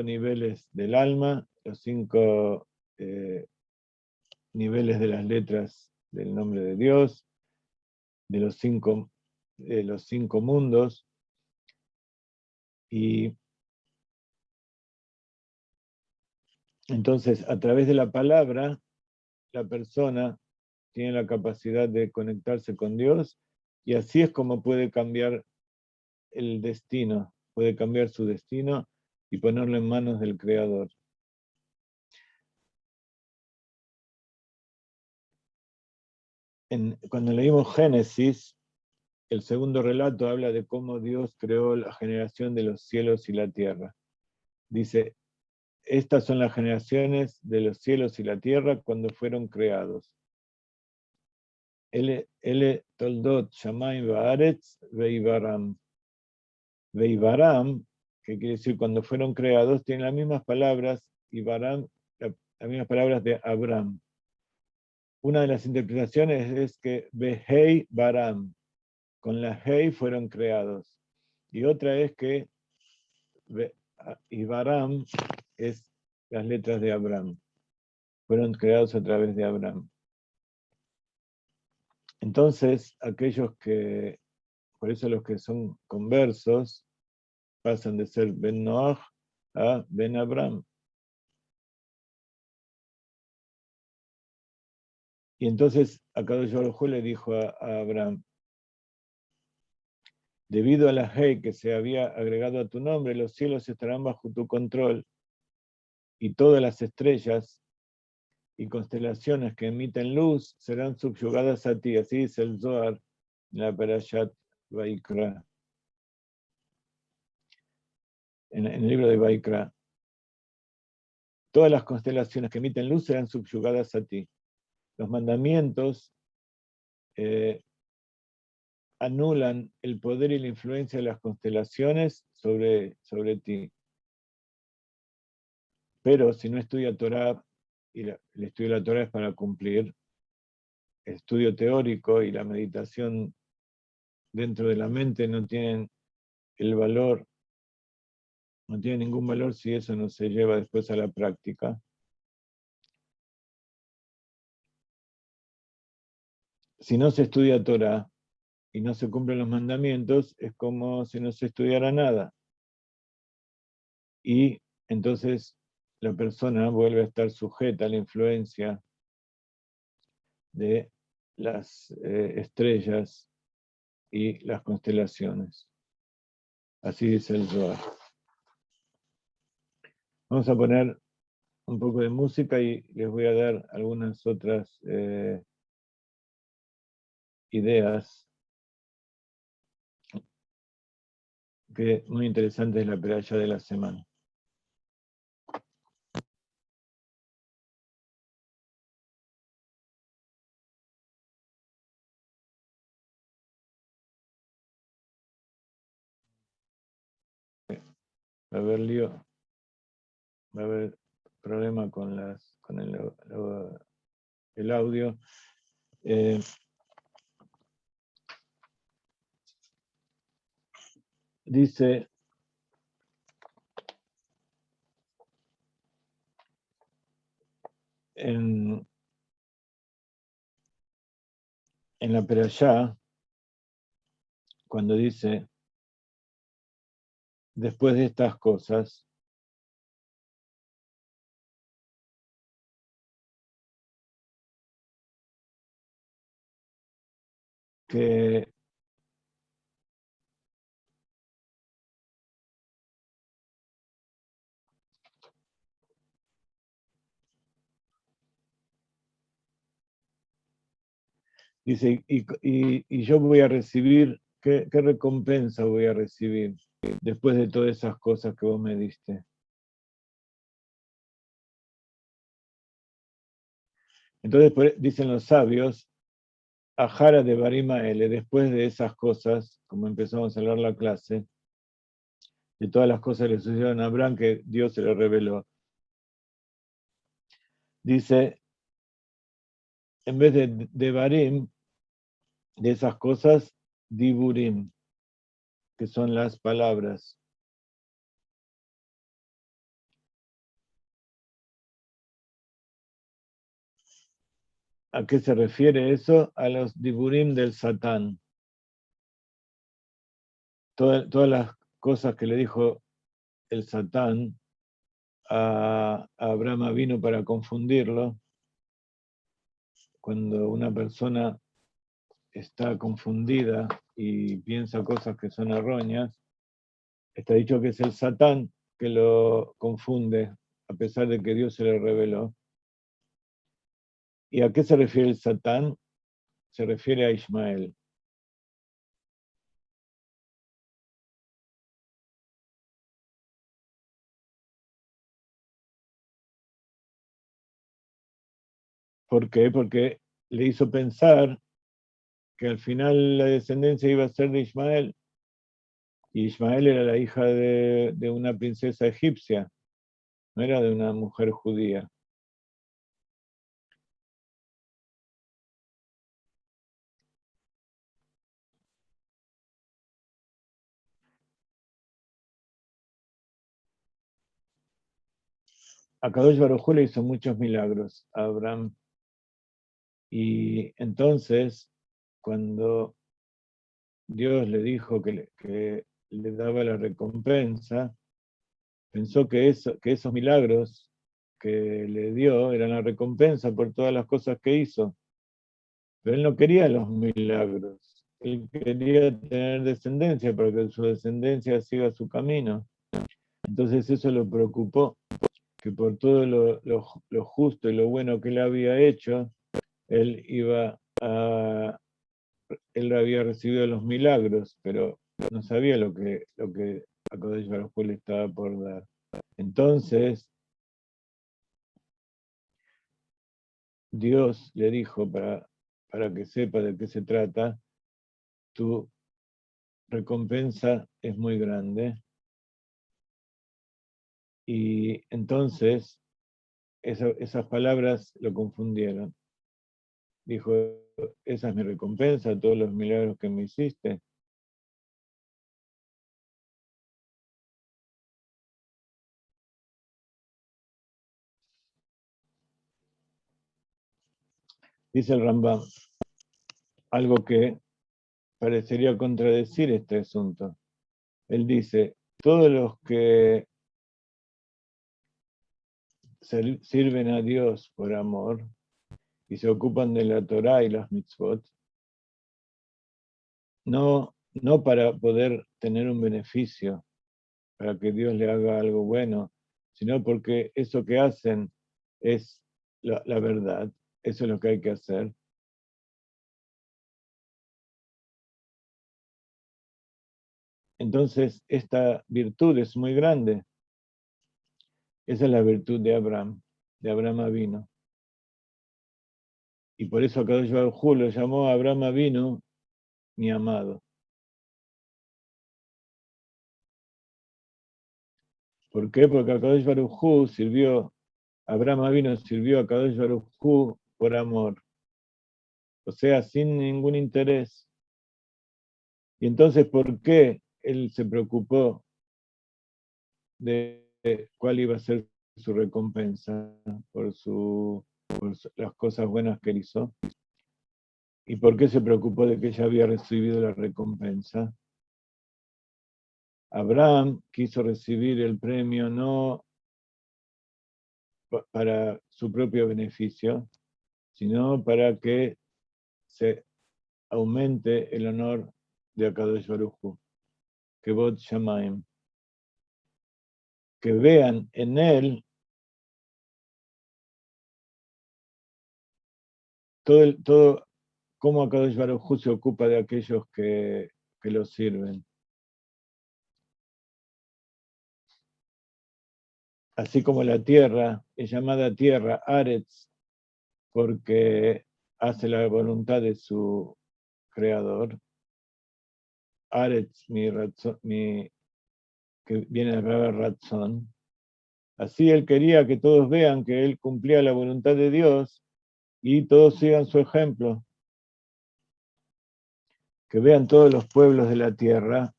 niveles del alma, los 5 niveles de las letras del nombre de Dios, de los 5 mundos. Y entonces, a través de la palabra, la persona tiene la capacidad de conectarse con Dios, y así es como puede cambiar el destino, puede cambiar su destino y ponerlo en manos del Creador. Cuando leímos Génesis, el segundo relato habla de cómo Dios creó la generación de los cielos y la tierra. Dice, estas son las generaciones de los cielos y la tierra cuando fueron creados. Ele toldot shamayim va'aretz veibaram. Veibaram, que quiere decir cuando fueron creados, tiene las mismas palabras, y Baram, las mismas palabras de Abraham. Una de las interpretaciones es que Behei Baram, con la Hei fueron creados. Y otra es que Baram es las letras de Abraham. Fueron creados a través de Abraham. Entonces, aquellos que, por eso los que son conversos, pasan de ser Ben Noach a Ben Abraham. Y entonces Akadosh Baruj Hu le dijo a Abraham, debido a la Hei que se había agregado a tu nombre, los cielos estarán bajo tu control y todas las estrellas y constelaciones que emiten luz serán subyugadas a ti. Así dice el Zohar en la Parashat Vaikra, en el libro de Vaikra. Todas las constelaciones que emiten luz serán subyugadas a ti. Los mandamientos anulan el poder y la influencia de las constelaciones sobre ti. Pero si no estudia Torah, y el estudio de la Torah es para cumplir, el estudio teórico y la meditación dentro de la mente no tienen el valor, no tienen ningún valor si eso no se lleva después a la práctica. Si no se estudia Torah y no se cumplen los mandamientos, es como si no se estudiara nada. Y entonces la persona vuelve a estar sujeta a la influencia de las estrellas y las constelaciones. Así dice el Zohar. Vamos a poner un poco de música y les voy a dar algunas otras ideas que muy interesantes de la peralla de la semana. Va a haber lío, va a haber problema con el audio. Dice en la perashá, cuando dice, después de estas cosas, que dice, y yo voy a recibir, ¿qué recompensa voy a recibir después de todas esas cosas que vos me diste? Entonces dicen los sabios, Ajara de Barima L, después de esas cosas, como empezamos a hablar la clase, de todas las cosas que le sucedieron a Abraham que Dios se le reveló. Dice, en vez de Barim, de esas cosas, Diburim, que son las palabras. ¿A qué se refiere eso? A los Diburim del Satán. Todas las cosas que le dijo el Satán a Abraham vino para confundirlo. Cuando una persona está confundida y piensa cosas que son erróneas, está dicho que es el Satán que lo confunde, a pesar de que Dios se le reveló. ¿Y a qué se refiere el Satán? Se refiere a Ismael. ¿Por qué? Porque le hizo pensar que al final la descendencia iba a ser de Ismael. Y Ismael era la hija de una princesa egipcia, no era de una mujer judía. Akadosh Baruj Hu le hizo muchos milagros a Abraham. Y entonces, cuando Dios le dijo que le daba la recompensa, pensó que esos milagros que le dio eran la recompensa por todas las cosas que hizo. Pero él no quería los milagros. Él quería tener descendencia para que su descendencia siga su camino. Entonces eso lo preocupó, que por todo lo justo y lo bueno que él había hecho, él había recibido los milagros, pero no sabía lo que Akadosh Baruj Hu le estaba por dar. Entonces, Dios le dijo, para que sepa de qué se trata, tu recompensa es muy grande. Y entonces esas palabras lo confundieron. Dijo, esa es mi recompensa, todos los milagros que me hiciste. Dice el Rambam, algo que parecería contradecir este asunto. Él dice, todos los que sirven a Dios por amor y se ocupan de la Torá y las mitzvot, no para poder tener un beneficio, para que Dios le haga algo bueno, sino porque eso que hacen es la verdad, eso es lo que hay que hacer. Entonces, esta virtud es muy grande. Esa es la virtud de Abraham Avinu. Y por eso Akadosh Baruj Hu lo llamó Abraham Avinu, mi amado. ¿Por qué? Porque Akadosh Baruj Hu Abraham Avinu sirvió a Akadosh Baruj Hu por amor. O sea, sin ningún interés. Y entonces, ¿por qué él se preocupó de cuál iba a ser su recompensa por las cosas buenas que él hizo? ¿Y por qué se preocupó de que ya había recibido la recompensa? Abraham quiso recibir el premio no para su propio beneficio, sino para que se aumente el honor de Akadosh Baruj Hu, Kevod Shamayim, que vean en él todo cómo Akadosh Baruj Hu se ocupa de aquellos que lo sirven. Así como la tierra es llamada tierra, Aretz, porque hace la voluntad de su creador. Aretz, que viene de la razón. Así él quería que todos vean que él cumplía la voluntad de Dios y todos sigan su ejemplo. Que vean todos los pueblos de la tierra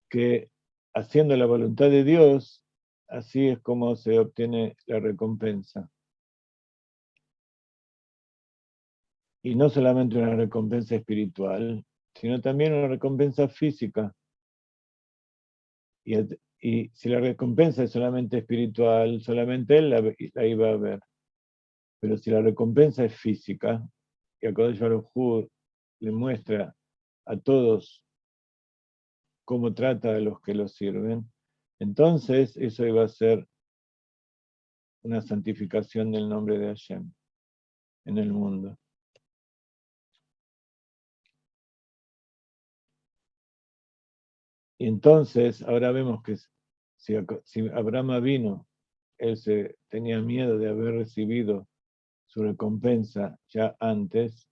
que haciendo la voluntad de Dios, así es como se obtiene la recompensa. Y no solamente una recompensa espiritual, sino también una recompensa física. Y si la recompensa es solamente espiritual, solamente él la iba a ver. Pero si la recompensa es física, y Akadosh Baruj Hu le muestra a todos cómo trata a los que lo sirven, entonces eso iba a ser una santificación del nombre de Hashem en el mundo. Y entonces, ahora vemos que si Abraham vino, él tenía miedo de haber recibido su recompensa ya antes,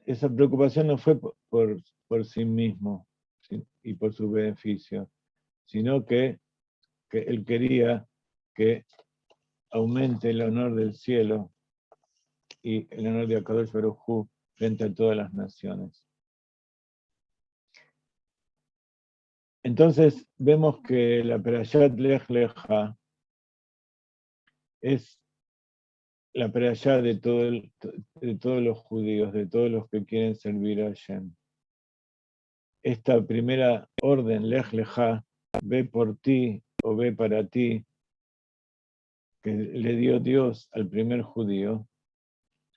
esa preocupación no fue por sí mismo y por su beneficio, sino que él quería que aumente el honor del cielo y el honor de Akadosh Baruj Hu frente a todas las naciones. Entonces vemos que la Perashat Lech Lecha es la Perashat de todos los judíos, de todos los que quieren servir a Hashem. Esta primera orden, Lech Lecha, ve por ti o ve para ti, que le dio Dios al primer judío,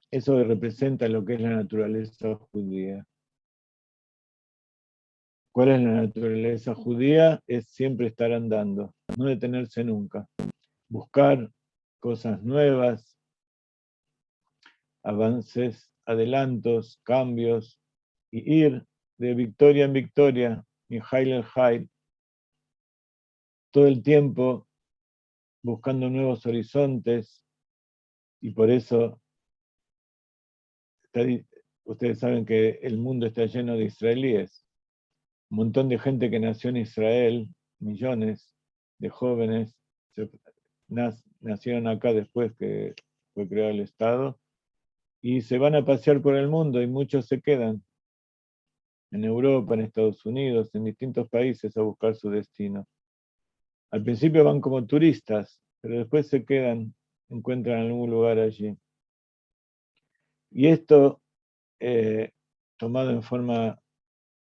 eso representa lo que es la naturaleza judía. ¿Cuál es la naturaleza judía? Es siempre estar andando, no detenerse nunca. Buscar cosas nuevas, avances, adelantos, cambios, y ir de victoria en victoria, Mijail el Jail, todo el tiempo buscando nuevos horizontes, y por eso ustedes saben que el mundo está lleno de israelíes. Un montón de gente que nació en Israel, millones de jóvenes, nacieron acá después que fue creado el Estado, y se van a pasear por el mundo, y muchos se quedan en Europa, en Estados Unidos, en distintos países a buscar su destino. Al principio van como turistas, pero después se quedan, encuentran algún lugar allí. Y esto, tomado en forma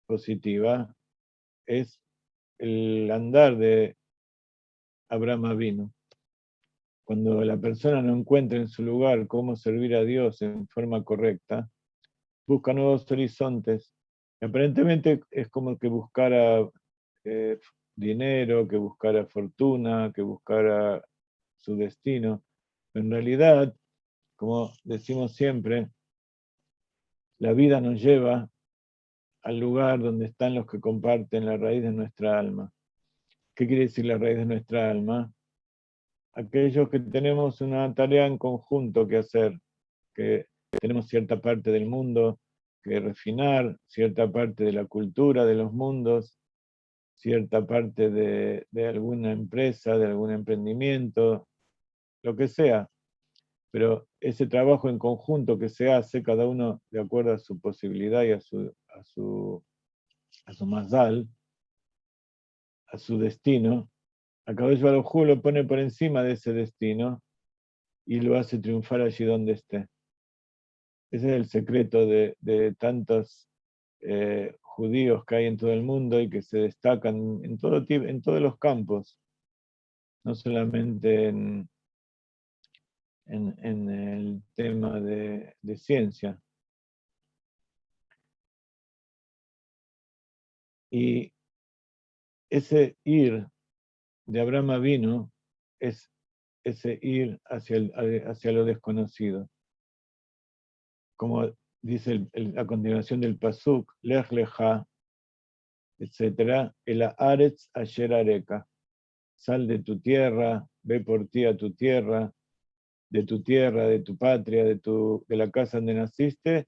positiva, es el andar de Abraham Avinu. Cuando la persona no encuentra en su lugar cómo servir a Dios en forma correcta, busca nuevos horizontes. Aparentemente es como que buscara dinero, que buscara fortuna, que buscara su destino. En realidad, como decimos siempre, la vida nos lleva al lugar donde están los que comparten la raíz de nuestra alma. ¿Qué quiere decir la raíz de nuestra alma? Aquellos que tenemos una tarea en conjunto que hacer, que tenemos cierta parte del mundo que refinar, cierta parte de la cultura de los mundos, cierta parte de alguna empresa, de algún emprendimiento, lo que sea. Pero ese trabajo en conjunto que se hace, cada uno de acuerdo a su posibilidad y a su mazal, a su destino, Akadosh Baruj Hu lo pone por encima de ese destino y lo hace triunfar allí donde esté. Ese es el secreto de tantos judíos que hay en todo el mundo y que se destacan en todos los campos, no solamente en el tema de ciencia. Y ese ir de Abraham Avinu es ese ir hacia lo desconocido. Como dice a continuación del Pasuk, Lech Lecha, etc., el Haaretz Asher Areka. Sal de tu tierra, ve por ti a tu tierra, de tu patria, de la casa donde naciste,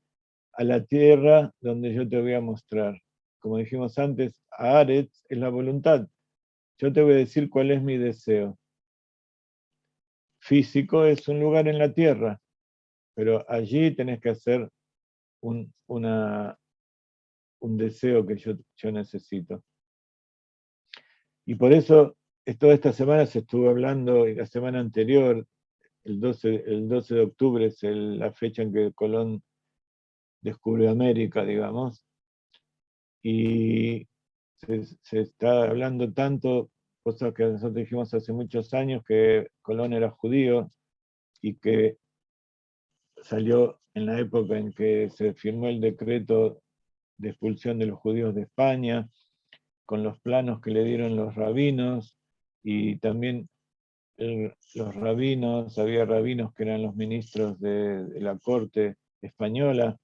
a la tierra donde yo te voy a mostrar. Como dijimos antes, Haaretz es la voluntad. Yo te voy a decir cuál es mi deseo. Físico es un lugar en la tierra, pero allí tenés que hacer un deseo que yo necesito. Y por eso, toda esta semana se estuvo hablando, y la semana anterior, el 12 de octubre es la fecha en que Colón descubrió América, digamos, y se está hablando tanto, cosas que nosotros dijimos hace muchos años, que Colón era judío y que salió en la época en que se firmó el decreto de expulsión de los judíos de España, con los planos que le dieron los rabinos, y también los rabinos, había rabinos que eran los ministros de la corte española,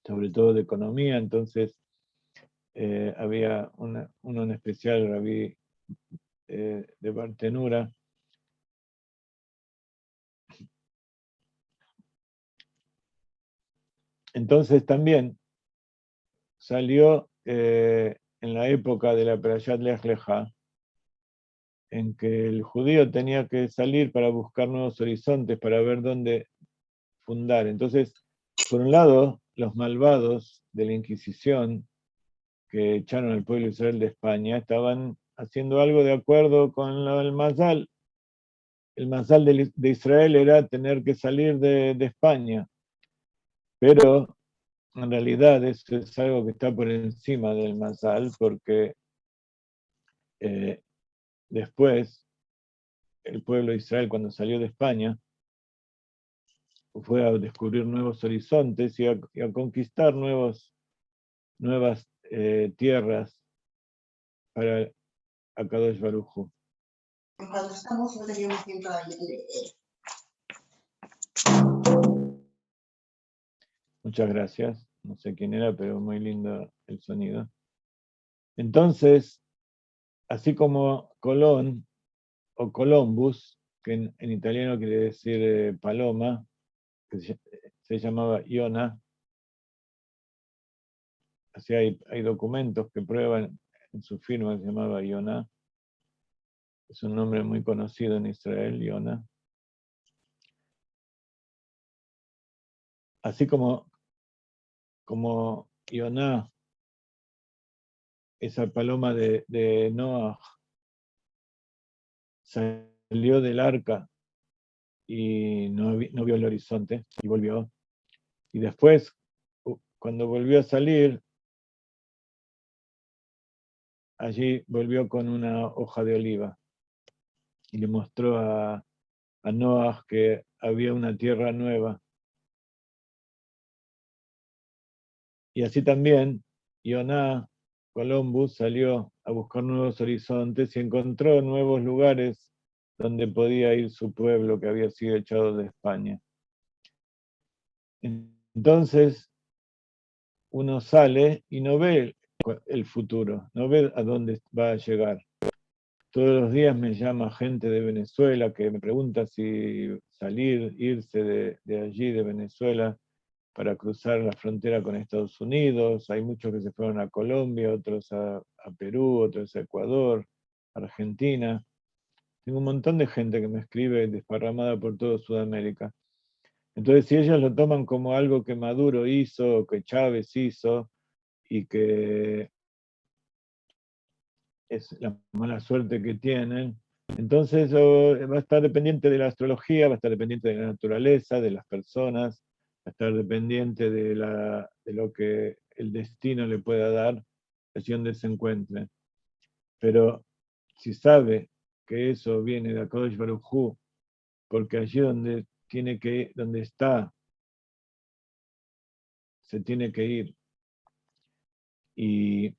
sobre todo de economía, entonces había uno en especial, rabí de Bartenura, Entonces también salió en la época de la Perashat Lech Lecha, en que el judío tenía que salir para buscar nuevos horizontes, para ver dónde fundar. Entonces, por un lado, los malvados de la Inquisición, que echaron al pueblo de Israel de España, estaban haciendo algo de acuerdo con el Mazal. El Mazal de Israel era tener que salir de España, pero en realidad eso es algo que está por encima del Mazal, porque después el pueblo de Israel, cuando salió de España, fue a descubrir nuevos horizontes y a conquistar nuevas tierras para Akadosh Baruj Hu. Cuando estamos, no teníamos tiempo de leer. Muchas gracias. No sé quién era, pero muy lindo el sonido. Entonces, así como Colón o Columbus, que en italiano quiere decir paloma, que se llamaba Iona, así hay documentos que prueban en su firma que se llamaba Iona. Es un nombre muy conocido en Israel, Iona. Así como Iona, esa paloma de Noah, salió del arca y no vio el horizonte y volvió. Y después, cuando volvió a salir, allí volvió con una hoja de oliva y le mostró a Noah que había una tierra nueva. Y así también, Columbus salió a buscar nuevos horizontes y encontró nuevos lugares donde podía ir su pueblo que había sido echado de España. Entonces, uno sale y no ve el futuro, no ve a dónde va a llegar. Todos los días me llama gente de Venezuela que me pregunta si salir, irse de allí, de Venezuela, para cruzar la frontera con Estados Unidos. Hay muchos que se fueron a Colombia, otros a Perú, otros a Ecuador, Argentina. Tengo un montón de gente que me escribe desparramada por toda Sudamérica. Entonces, si ellos lo toman como algo que Maduro hizo, o que Chávez hizo, y que es la mala suerte que tienen, entonces eso va a estar dependiente de la astrología, va a estar dependiente de la naturaleza, de las personas, va a estar dependiente de lo que el destino le pueda dar, allí donde se encuentre. Pero si sabe que eso viene de Akadosh Baruj Hu, porque allí donde está, se tiene que ir, y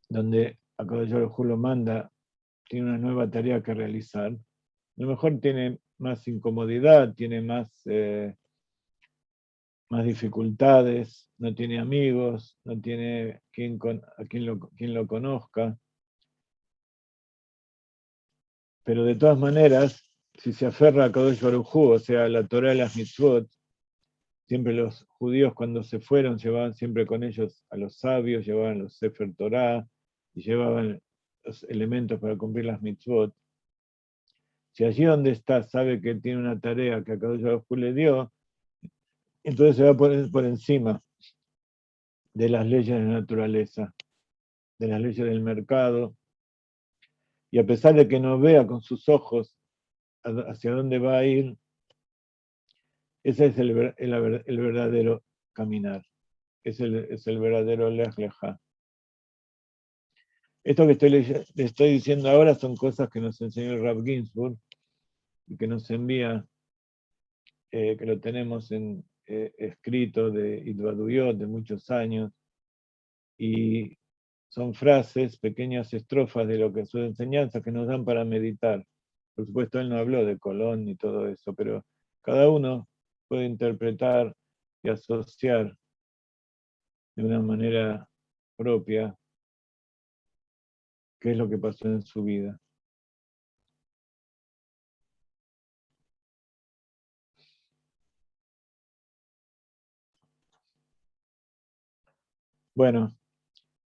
donde Akadosh Baruj Hu lo manda, tiene una nueva tarea que realizar, a lo mejor tiene más incomodidad, tiene más dificultades, no tiene amigos, no tiene quien lo conozca. Pero de todas maneras, si se aferra a Kadosh Baruj Hu, o sea, a la Torah y las mitzvot, siempre los judíos cuando se fueron llevaban siempre con ellos a los sabios, llevaban los Sefer Torah y llevaban los elementos para cumplir las mitzvot. Si allí donde está sabe que tiene una tarea que a Kadosh Baruj Hu le dio, entonces se va por encima de las leyes de la naturaleza, de las leyes del mercado, y a pesar de que no vea con sus ojos hacia dónde va a ir, ese es el verdadero caminar, es el verdadero Lech Lecha. Esto que le estoy diciendo ahora son cosas que nos enseñó el Rav Ginsburg y que nos envía, que lo tenemos escrito de Idvaduyot de muchos años, y son frases, pequeñas estrofas de lo que sus enseñanzas que nos dan para meditar. Por supuesto, él no habló de Colón ni todo eso, pero cada uno puede interpretar y asociar de una manera propia qué es lo que pasó en su vida. Bueno,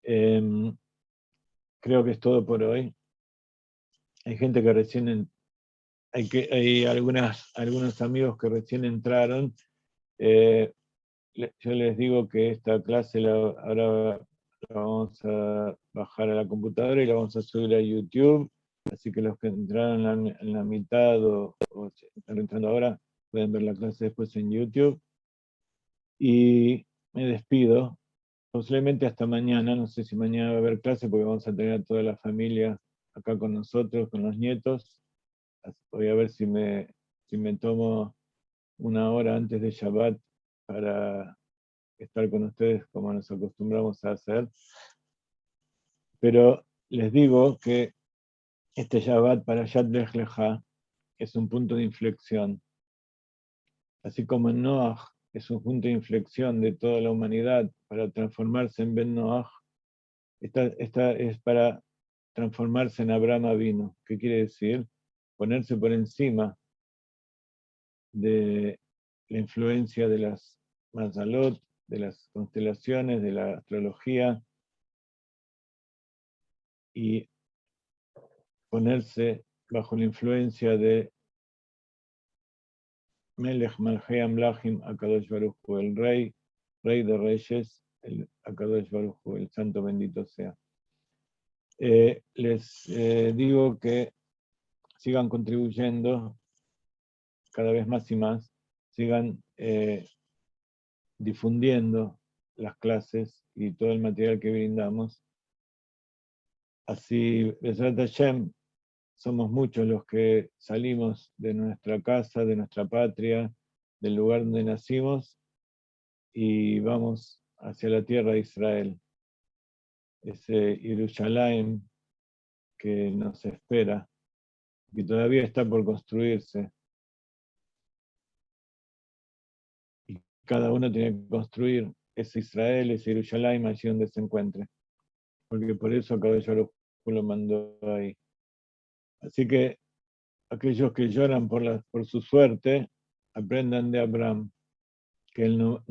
creo que es todo por hoy. Hay gente que recién, hay algunos amigos que recién entraron. Yo les digo que esta clase ahora la vamos a bajar a la computadora y la vamos a subir a YouTube. Así que los que entraron en la mitad o están entrando ahora, pueden ver la clase después en YouTube. Y me despido. Posiblemente hasta mañana, no sé si mañana va a haber clase porque vamos a tener a toda la familia acá con nosotros, con los nietos. Voy a ver si me tomo una hora antes de Shabbat para estar con ustedes como nos acostumbramos a hacer. Pero les digo que este Shabbat para Yad Lech Lecha es un punto de inflexión. Así como en Noach es un punto de inflexión de toda la humanidad para transformarse en Ben Noach, esta es para transformarse en Abraham Avinu. ¿Qué quiere decir? Ponerse por encima de la influencia de las Mazalot, de las constelaciones, de la astrología, y ponerse bajo la influencia de Melech Malchei Amlachim Akadosh Baruj Hu, el rey de reyes, el Akadosh Baruj Hu, el santo bendito sea. Les digo que sigan contribuyendo cada vez más y más, sigan difundiendo las clases y todo el material que brindamos. Así, Besrat Hashem, somos muchos los que salimos de nuestra casa, de nuestra patria, del lugar donde nacimos, y vamos hacia la tierra de Israel, ese Jerusalén que nos espera, que todavía está por construirse. Y cada uno tiene que construir ese Israel, ese Jerusalén, allí donde se encuentre. Porque por eso Akadosh Baruj Hu lo mandó ahí. Así que aquellos que lloran por su suerte, aprendan de Abraham, que él no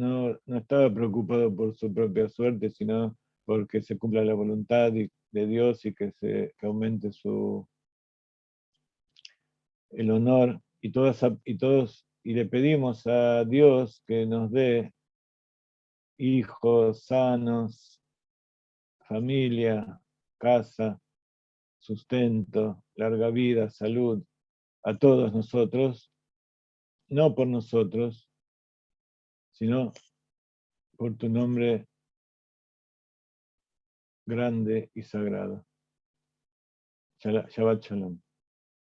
estaba preocupado por su propia suerte, sino porque se cumpla la voluntad de Dios y que aumente el honor, y le pedimos a Dios que nos dé hijos sanos, familia, casa, sustento, larga vida, salud, a todos nosotros, no por nosotros, sino por tu nombre grande y sagrado. Shabbat Shalom.